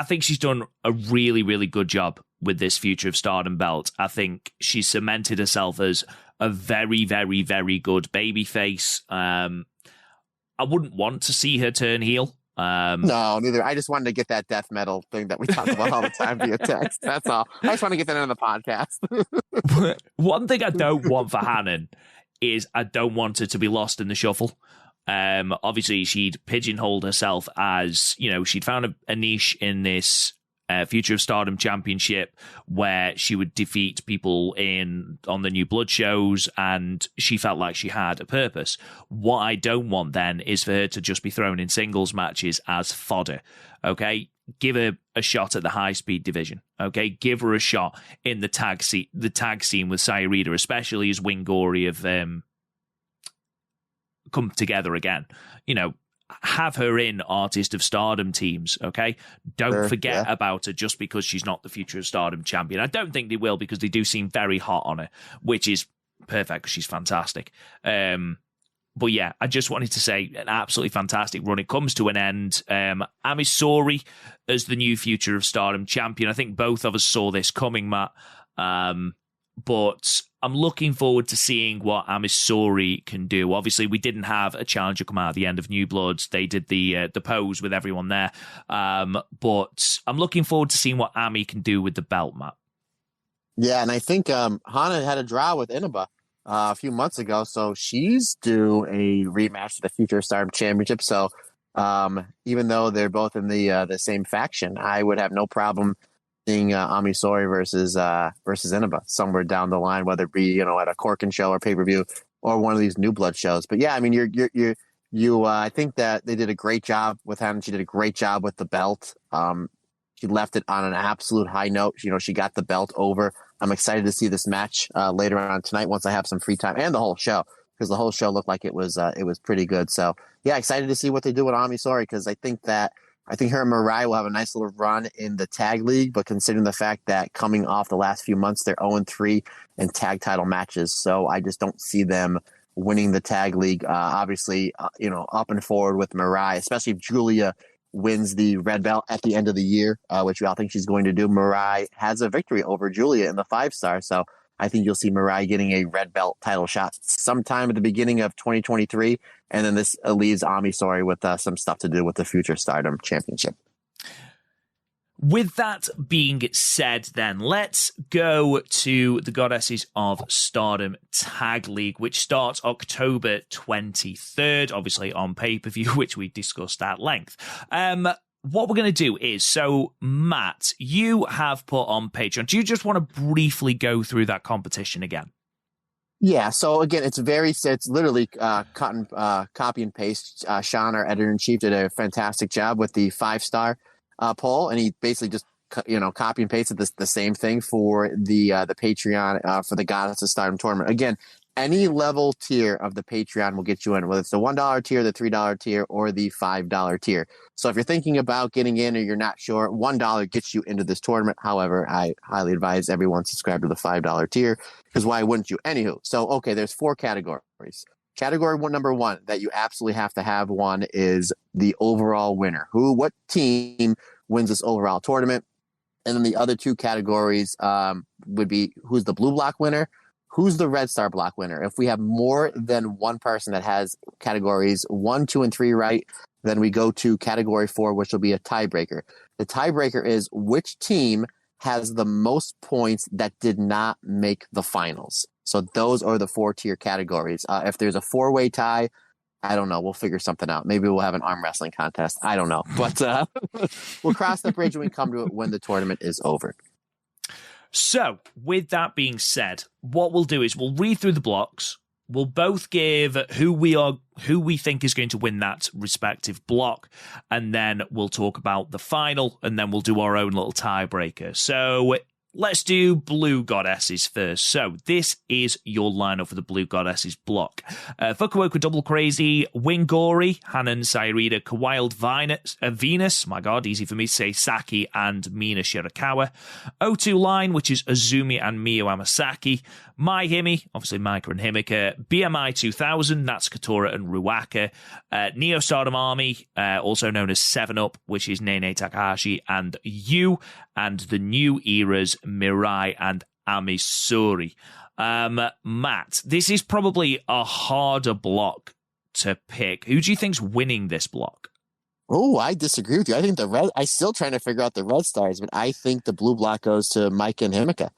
think she's done a really, really good job with this Future of Stardom belt. I think she's cemented herself as a very, very, very good babyface. I wouldn't want to see her turn heel. No, neither. I just wanted to get that death metal thing that we talk about all the time via text. That's all. I just want to get that on the podcast. One thing I don't want for Hanan is I don't want her to be lost in the shuffle. Obviously, she'd pigeonholed herself as, she'd found a niche in this Future of Stardom Championship, where she would defeat people on the New Blood shows, and she felt like she had a purpose. What I don't want then is for her to just be thrown in singles matches as fodder. Okay, give her a shot at the high speed division. Okay, give her a shot in the tag scene with Sayurita, especially as Wingori have come together again. You know, have her in Artist of Stardom teams, okay? Don't forget about her just because she's not the Future of Stardom champion. I don't think they will, because they do seem very hot on her, which is perfect because she's fantastic. But yeah, I just wanted to say an absolutely fantastic run. It comes to an end. Amisori as the new Future of Stardom champion. I think both of us saw this coming, Matt. But I'm looking forward to seeing what Amisori can do. Obviously, we didn't have a challenger come out at the end of New Bloods. They did the pose with everyone there. But I'm looking forward to seeing what Ami can do with the belt, Matt. Yeah, and I think Hana had a draw with Inaba a few months ago, so she's due a rematch for the Future Stardom Championship. So even though they're both in the same faction, I would have no problem seeing Amisori versus Inaba somewhere down the line, whether it be at a Corkin show or pay-per-view or one of these New Blood shows. But yeah, I mean, I think that they did a great job with Hana. She did a great job with the belt. She left it on an absolute high note. She got the belt over. I'm excited to see this match later on tonight once I have some free time, and the whole show, because the whole show looked like it was pretty good. So yeah, excited to see what they do with Amisori, because I think her and Mirai will have a nice little run in the tag league, but considering the fact that coming off the last few months, they're 0-3 in tag title matches. So I just don't see them winning the tag league. Obviously, up and forward with Mirai, especially if Julia wins the red belt at the end of the year, which we all think she's going to do. Mirai has a victory over Julia in the 5-star. So I think you'll see Mirai getting a red belt title shot sometime at the beginning of 2023. And then this leaves Amisori with some stuff to do with the Future Stardom Championship. With that being said, then, let's go to the Goddesses of Stardom Tag League, which starts October 23rd, obviously on pay-per-view, which we discussed at length. What we're going to do is, so Matt, you have put on Patreon. Do you just want to briefly go through that competition again? Yeah, so again, it's literally copy and paste. Sean, our editor-in-chief, did a fantastic job with the 5-star poll, and he basically just copy and pasted the same thing for the Patreon for the Goddess of Stardom tournament. Again, any level tier of the Patreon will get you in, whether it's the $1 tier, the $3 tier, or the $5 tier. So if you're thinking about getting in or you're not sure, $1 gets you into this tournament. However, I highly advise everyone subscribe to the $5 tier, because why wouldn't you? Anywho, so okay, there's 4 categories. Category number 1 that you absolutely have to have one is the overall winner. What team wins this overall tournament? And then the other 2 categories would be who's the blue block winner, who's the red star block winner. If we have more than one person that has categories 1, 2, and 3 right, then we go to category 4, which will be a tiebreaker. The tiebreaker is which team has the most points that did not make the finals. So those are the 4-tier categories. If there's a 4-way tie, I don't know. We'll figure something out. Maybe we'll have an arm wrestling contest. I don't know. But we'll cross that bridge when we come to it when the tournament is over. So, with that being said, what we'll do is we'll read through the blocks. We'll both give who we think is going to win that respective block, and then we'll talk about the final, and then we'll do our own little tiebreaker. So let's do Blue Goddesses first. So this is your lineup for the Blue Goddesses block. Fukuoka Double Crazy, Wingori, Hanan Sayurita, Kawild Venus, my god, easy for me to say, Saki and Mina Shirakawa. O2 Line, which is Azumi and Miyu Amasaki. My Himi, obviously Maika and Himika. BMI 2000, that's Katora and Ruaka. Neo Stardom Army, also known as 7-Up, which is Nene Takahashi and Yu. And the new eras, Mirai and Amisori. Matt, this is probably a harder block to pick. Who do you think's winning this block? Oh, I disagree with you. I think I'm still trying to figure out the red stars, but I think the blue block goes to Mike and Himika.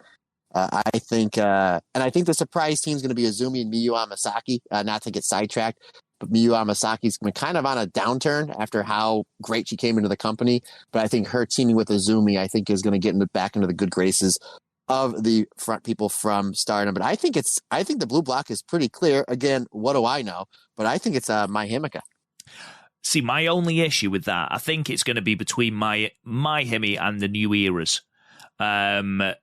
I think the surprise team is going to be Azumi and Miyu Amasaki, not to get sidetracked. But Miyu Amasaki's been kind of on a downturn after how great she came into the company. But I think her teaming with Azumi, I think, is going to get back into the good graces of the front people from Stardom. But I think the blue block is pretty clear. Again, what do I know? But I think it's Mai Himika. See, my only issue with that, I think it's going to be between Mai Himi and the New Eras. I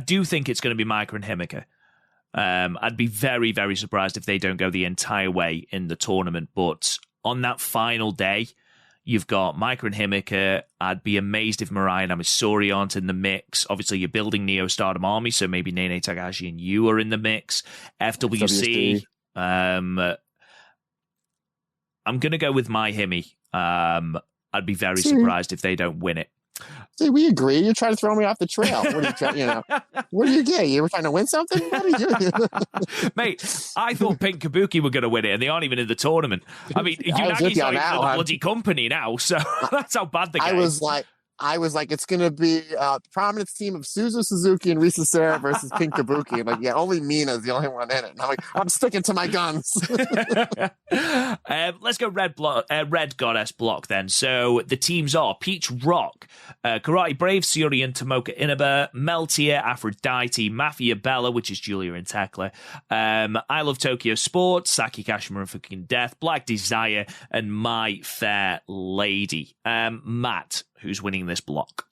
do think it's going to be Maika and Himika. I'd be very, very surprised if they don't go the entire way in the tournament. But on that final day, you've got Maika and Himika. I'd be amazed if Mirai and Amisori aren't in the mix. Obviously, you're building Neo Stardom Army, so maybe Nene Takahashi and you are in the mix. FWC. I'm going to go with Mai Himi. I'd be very surprised if they don't win it. See, we agree. You're trying to throw me off the trail. What are you trying? What do you get? You were trying to win something? What are you? Mate, I thought Pink Kabuki were going to win it, and they aren't even in the tournament. I mean, Unagi's not even in the bloody company now, so that's how bad the game is. I was like, it's going to be a prominence team of Suzu Suzuki and Risa Sera versus Pink Kabuki. I'm like, yeah, only Mina's the only one in it. And I'm like, I'm sticking to my guns. Let's go Red Goddess block then. So the teams are Peach Rock, Karate Brave, Sayuri and Tomoka Inaba, Meltier, Aphrodite, Mafia Bella, which is Julia and Tekla, I Love Tokyo Sports, Saki Kashima and Fucking Death, Black Desire, and My Fair Lady. Matt, who's winning this block?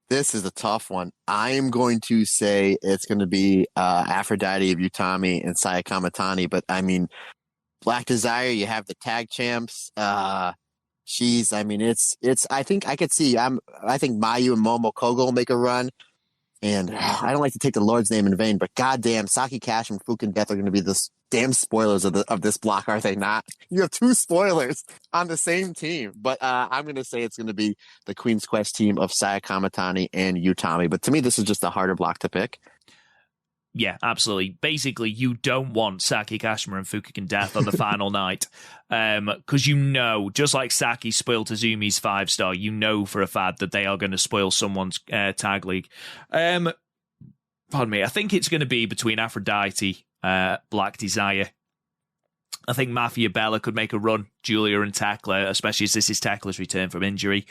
This is a tough one. I am going to say it's going to be Aphrodite of Utami and Saya Kamatani. But I mean, Black Desire, you have the tag champs. I think I could see. I think Mayu and Momo Kogo will make a run. And I don't like to take the Lord's name in vain, but goddamn, Saki Cash and Fukin Death are going to be the damn spoilers of this block, are they not? You have two spoilers on the same team. But I'm going to say it's going to be the Queen's Quest team of Saya Kamatani and Utami. But to me, this is just a harder block to pick. Yeah, absolutely. Basically, you don't want Saki Kashima and Fukigen Death on the final night. Because just like Saki spoiled Azumi's 5-star, you know for a fact that they are going to spoil someone's tag league. Pardon me. I think it's going to be between Aphrodite, Black Desire. I think Mafia Bella could make a run, Julia and Tekla, especially as this is Tekla's return from injury.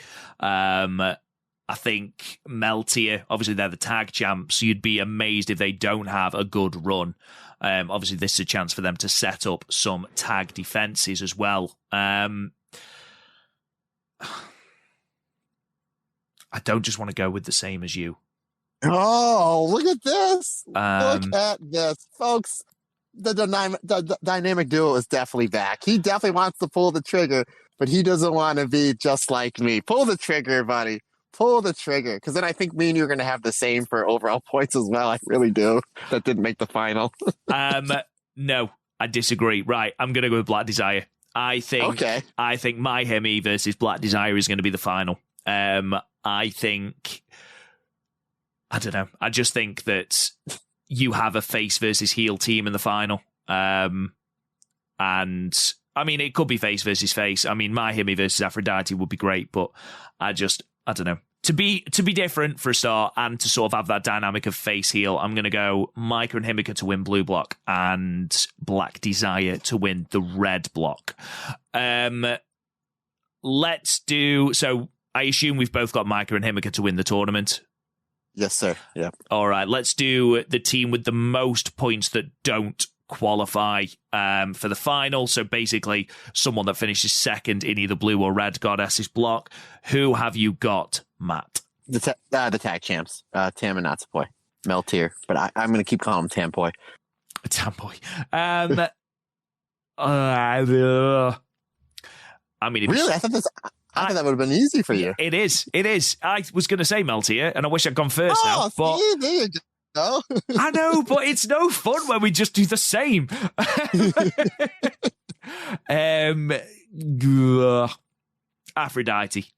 I think Meltier, obviously they're the tag champs, so you'd be amazed if they don't have a good run. Obviously this is a chance for them to set up some tag defenses as well. I don't just want to go with the same as you. Oh, look at this. Look at this, folks. The dynamic duo is definitely back. He definitely wants to pull the trigger, but he doesn't want to be just like me. Pull the trigger, buddy. Pull the trigger, because then I think me and you are going to have the same for overall points as well. I really do. That didn't make the final. No, I disagree. Right, I'm going to go with Black Desire. I think My Hemi versus Black Desire is going to be the final. I don't know. I just think that you have a face versus heel team in the final. And I mean, it could be face versus face. I mean, My Hemi versus Aphrodite would be great, but I don't know. To be different for a start and to sort of have that dynamic of face heel, I'm going to go Maika and Himika to win blue block and Black Desire to win the red block. So I assume we've both got Maika and Himika to win the tournament. Yes, sir. Yeah. All right, let's do the team with the most points that don't qualify for the final. So basically, someone that finishes second in either blue or red Goddess's block. Who have you got, Matt? The tag champs, Tam and Natsupoi. Meltier, but I'm going to keep calling him Tampoy. Tampoy. I mean, really, I thought that would have been easy for you. It is. I was going to say Meltier, and I wish I'd gone first now. But there you go. I know, but it's no fun when we just do the same. Aphrodite.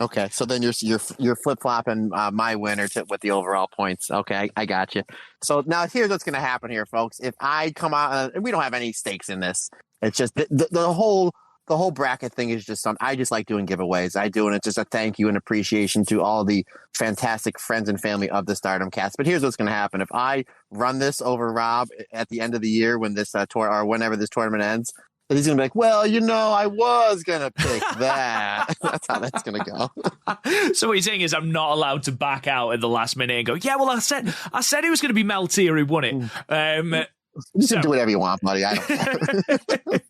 Okay, so then you're flip flopping my winner with the overall points. Okay, I got you. So now here's what's going to happen here, folks. If I come out, and we don't have any stakes in this. It's just the whole the whole bracket thing is just something I just like doing giveaways. I do, and it's just a thank you and appreciation to all the fantastic friends and family of the Stardom cast. But here's what's going to happen: if I run this over Rob at the end of the year when this tour or whenever this tournament ends, he's going to be like, well, I was going to pick that. That's how that's going to go. So what you're saying is I'm not allowed to back out at the last minute and go, yeah, well, I said it was going to be Meltier who won it. You can do whatever you want, buddy. I don't care.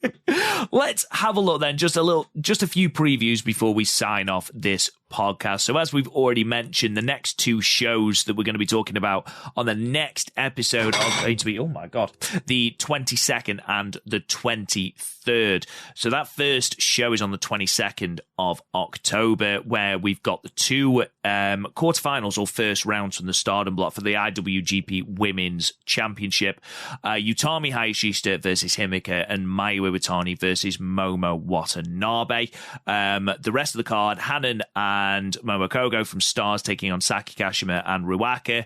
Let's have a look then. Just a few previews before we sign off this podcast. So as we've already mentioned, the next two shows that we're going to be talking about on the next episode are going to be, oh my God, the 22nd and the 23rd. So that first show is on the 22nd of October, where we've got the two quarterfinals or first rounds from the Stardom block for the IWGP Women's Championship. Utami Hayashishita versus Himeka and Mayu Iwatani versus Momo Watanabe. The rest of the card, Hanan and Momokogo from Stars taking on Saki Kashima and Ruaka.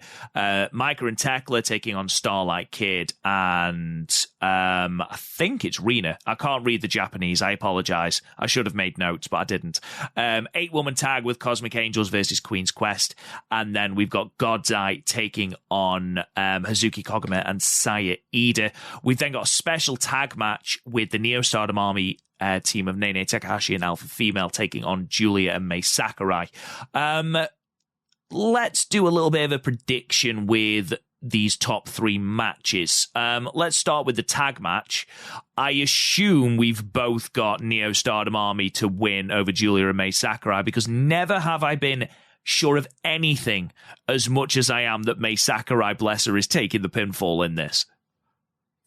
Micah and Tekla taking on Starlight Kid and I think it's Rina. I can't read the Japanese. I apologize. I should have made notes, but I didn't. 8-woman tag with Cosmic Angels versus Queen's Quest. And then we've got God's Eye taking on Hazuki Koguma and Saya Ida. We've then got a special tag match with the Neo Stardom Army team of Nene Takahashi and Alpha Female taking on Julia and Mai Sakurai. Let's do a little bit of a prediction with these top three matches. Let's start with the tag match. I assume we've both got Neo Stardom Army to win over Julia and Mai Sakurai, because never have I been sure of anything as much as I am that Mai Sakurai, bless her, is taking the pinfall in this.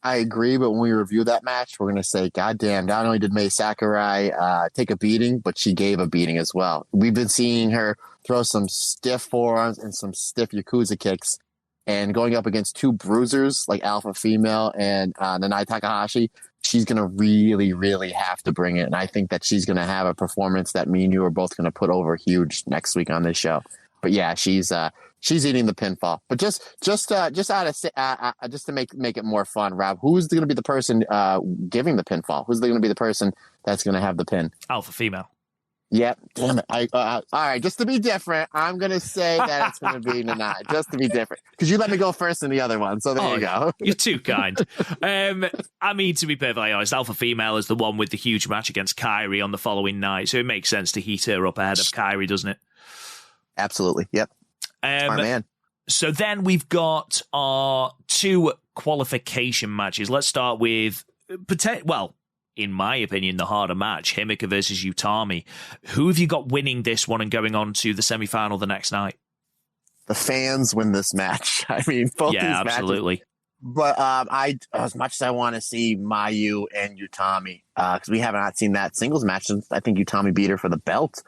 I agree, but when we review that match, we're going to say, God damn, not only did Mai Sakurai take a beating, but she gave a beating as well. We've been seeing her throw some stiff forearms and some stiff Yakuza kicks, and going up against two bruisers like Alpha Female and Nanae Takahashi, she's going to really, really have to bring it. And I think that she's going to have a performance that me and you are both going to put over huge next week on this show. But yeah, she's eating the pinfall. But just to make it more fun, Rob, who's going to be the person giving the pinfall? Who's going to be the person that's going to have the pin? Alpha Female. Yep. Damn it. All right. Just to be different, I'm going to say that it's going to be Nanae. Just to be different, because you let me go first in the other one. So there you go. You're too kind. I mean, to be perfectly honest, Alpha Female is the one with the huge match against Kairi on the following night, so it makes sense to heat her up ahead of Kairi, doesn't it? Absolutely. Yep. Smart man. So then we've got our two qualification matches. Let's start with, in my opinion, the harder match, Himeka versus Utami. Who have you got winning this one and going on to the semi-final the next night? The fans win this match. I mean, both these matches. Yeah, absolutely. But as much as I want to see Mayu and Utami, because we have not seen that singles match since I think Utami beat her for the belt.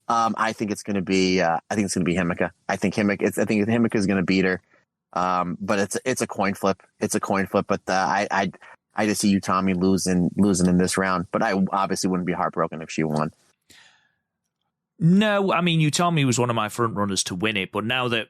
I think it's going to be Himeka. I think Himeka is going to beat her. But it's a coin flip. It's a coin flip. But I just see Utami losing in this round. But I obviously wouldn't be heartbroken if she won. No, I mean, Utami was one of my front runners to win it. But now that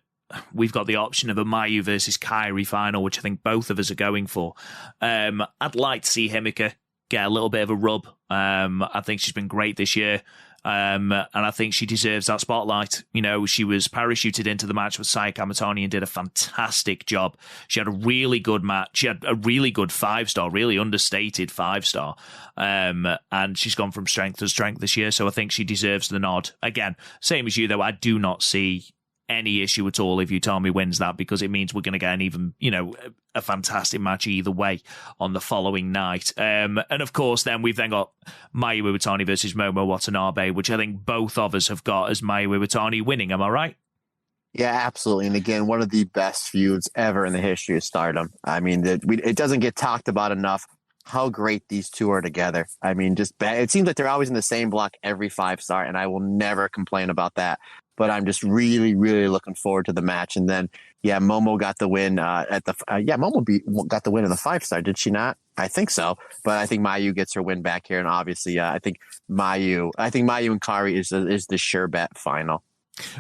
we've got the option of a Mayu versus Kairi final, which I think both of us are going for, I'd like to see Himeka get a little bit of a rub. I think she's been great this year. And I think she deserves that spotlight. You know, she was parachuted into the match with Saya Kamatani and did a fantastic job. She had a really good match. She had a really good 5-star, really understated 5-star. And she's gone from strength to strength this year. So I think she deserves the nod. Again, same as you, though, I do not see any issue at all if Utami wins that, because it means we're going to get an even, a fantastic match either way on the following night. And of course, then we've then got Mayu Iwatani versus Momo Watanabe, which I think both of us have got as Mayu Iwatani winning. Am I right? Yeah, absolutely. And again, one of the best feuds ever in the history of Stardom. I mean, it doesn't get talked about enough how great these two are together. I mean, it seems like they're always in the same block every 5-star, and I will never complain about that. But I'm just really, really looking forward to the match. And then, Momo got the win Momo got the win in the 5-star, did she not? I think so. But I think Mayu gets her win back here. And obviously, I think Mayu and Kairi is the sure bet final.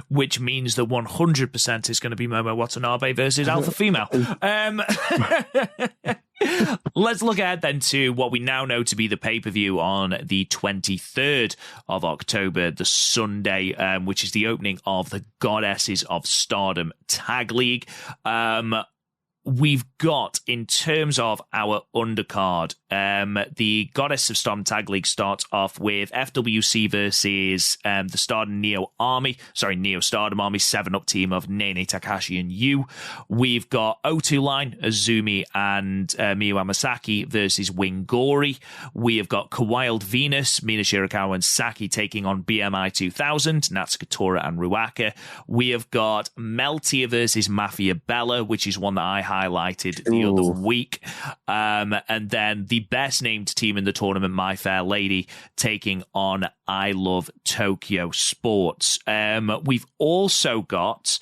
which means that 100% is going to be Momo Watanabe versus Alpha Female. Let's look ahead then to what we now know to be the pay-per-view on the 23rd of October, the Sunday, which is the opening of the Goddesses of Stardom Tag League. We've got, in terms of our undercard, the Goddess of Stardom Tag League starts off with FWC versus the Stardom Neo Stardom Army 7-Up team of Nene, Takahashi, and Yu. We've got O2 Line, Azumi, and Miyu Amasaki versus Wingori. We have got Kawild Venus, Mina Shirakawa, and Saki taking on BMI 2000, Natsuka Tora, and Ruaka. We have got Meltia versus Mafia Bella, which is one that I highlighted the other week. And then the best named team in the tournament, My Fair Lady, taking on I Love Tokyo Sports. We've also got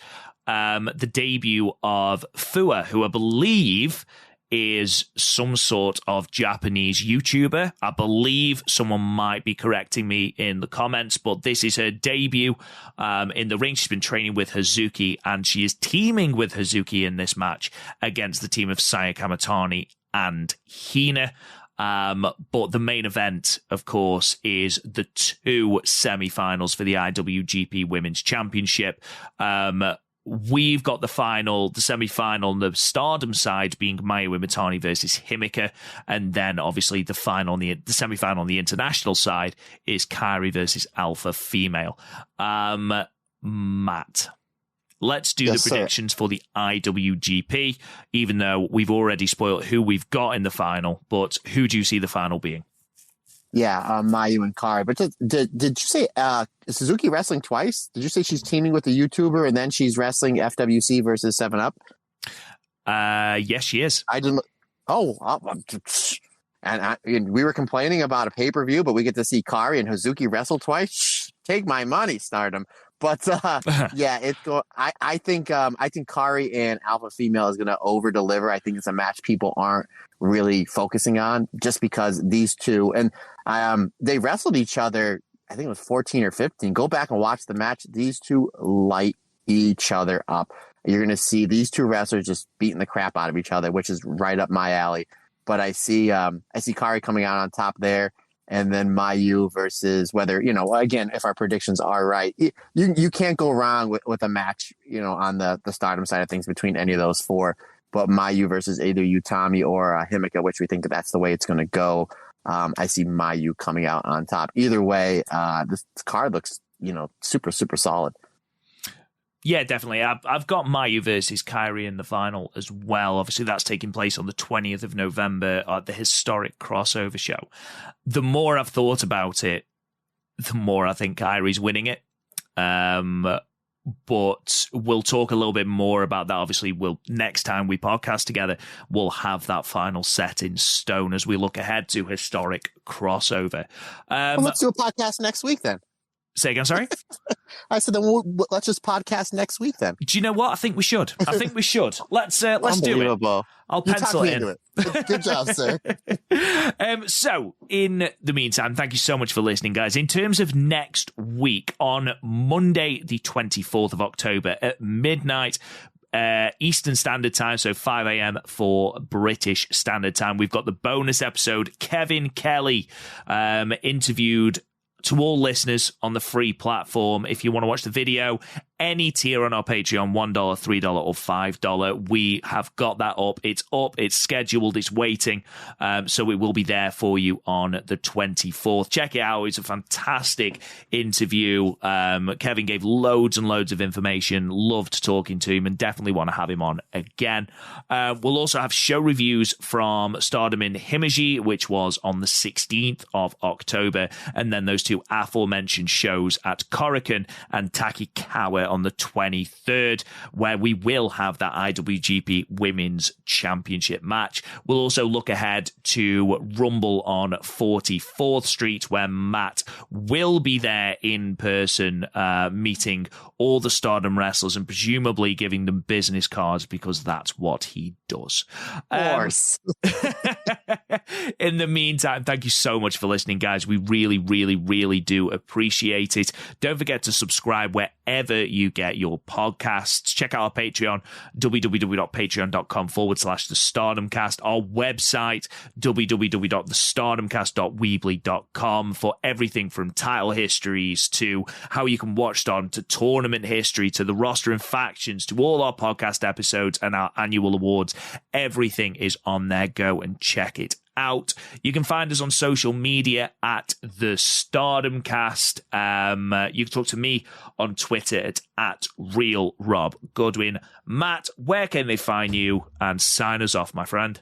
the debut of Fua, who I believe is some sort of Japanese YouTuber. I believe someone might be correcting me in the comments, but this is her debut in the ring. She's been training with Hazuki, and she is teaming with Hazuki in this match against the team of Saya Kamatani and Hina. But the main event, of course, is the two semi-finals for the IWGP Women's Championship. We've got the semi-final on the Stardom side being Mayu Iwatani versus Himika, and then obviously the semi-final on the international side is Kairi versus Alpha Female. Matt, let's do the predictions for the IWGP, even though we've already spoiled who we've got in the final, but who do you see the final being? Yeah, Mayu and Kairi. But did you say Suzuki wrestling twice? Did you say she's teaming with a YouTuber and then she's wrestling FWC versus 7-Up? Yes, she is. I didn't. And we were complaining about a pay-per-view, but we get to see Kairi and Hazuki wrestle twice. Take my money, Stardom. But yeah, I think Kairi and Alpha Female is going to over deliver. I think it's a match people aren't really focusing on, just because these two, and they wrestled each other, I think it was 14 or 15. Go back and watch the match. These two light each other up. You're going to see these two wrestlers just beating the crap out of each other, which is right up my alley. But I see Kairi coming out on top there, and then Mayu versus, whether, again, if our predictions are right, you can't go wrong with a match, on the Stardom side of things between any of those four. But Mayu versus either Utami or Himika, which we think that's the way it's going to go. I see Mayu coming out on top. Either way, this card looks, super, super solid. Yeah, definitely. I've got Mayu versus Kairi in the final as well. Obviously, that's taking place on the 20th of November at the historic crossover show. The more I've thought about it, the more I think Kairi's winning it. But we'll talk a little bit more about that. Obviously, next time we podcast together, we'll have that final set in stone as we look ahead to historic crossover. Let's do a podcast next week then. Say again, sorry? I said, then let's just podcast next week then. Do you know what? I think we should. Let's do it. I'll pencil it in. Good job, sir. So, in the meantime, thank you so much for listening, guys. In terms of next week, on Monday, the 24th of October at midnight, Eastern Standard Time, so 5 a.m. for British Standard Time, we've got the bonus episode. Kevin Kelly interviewed to all listeners on the free platform. If you want to watch the video, any tier on our Patreon, $1, $3, or $5, we have got that up. It's scheduled, it's waiting. So it will be there for you on the 24th. Check it out. It's a fantastic interview. Kevin gave loads and loads of information. Loved talking to him and definitely want to have him on again. We'll also have show reviews from Stardom in Himeji, which was on the 16th of October. And then those two aforementioned shows at Korakuen and Takikawa on the 23rd, where we will have that IWGP Women's Championship match. We'll also look ahead to Rumble on 44th Street, where Matt will be there in person, meeting all the Stardom wrestlers and presumably giving them business cards, because that's what he does. Of course. In the meantime, thank you so much for listening, guys. We really, really, really do appreciate it. Don't forget to subscribe wherever wherever you get your podcasts. Check out our Patreon, www.patreon.com/The Stardomcast, our website, www.thestardomcast.weebly.com, for everything from title histories to how you can watch Stardom, to tournament history, to the roster and factions, to all our podcast episodes and our annual awards. Everything is on there. Go and check it out. You can find us on social media at The Stardomcast. You can talk to me on Twitter at @RealRobGoodwin. Matt, where can they find you? And sign us off, my friend.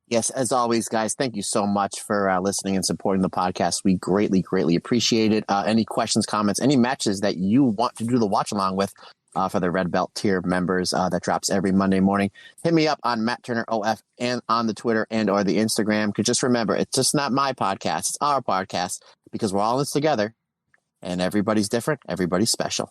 Yes, as always, guys, thank you so much for listening and supporting the podcast. We greatly, greatly appreciate it. Any questions, comments, any matches that you want to do the watch along with for the Red Belt tier members that drops every Monday morning, hit me up on Matt Turner OF and on the Twitter and or the Instagram. Because just remember, it's just not my podcast, it's our podcast, because we're all in this together and everybody's different, everybody's special.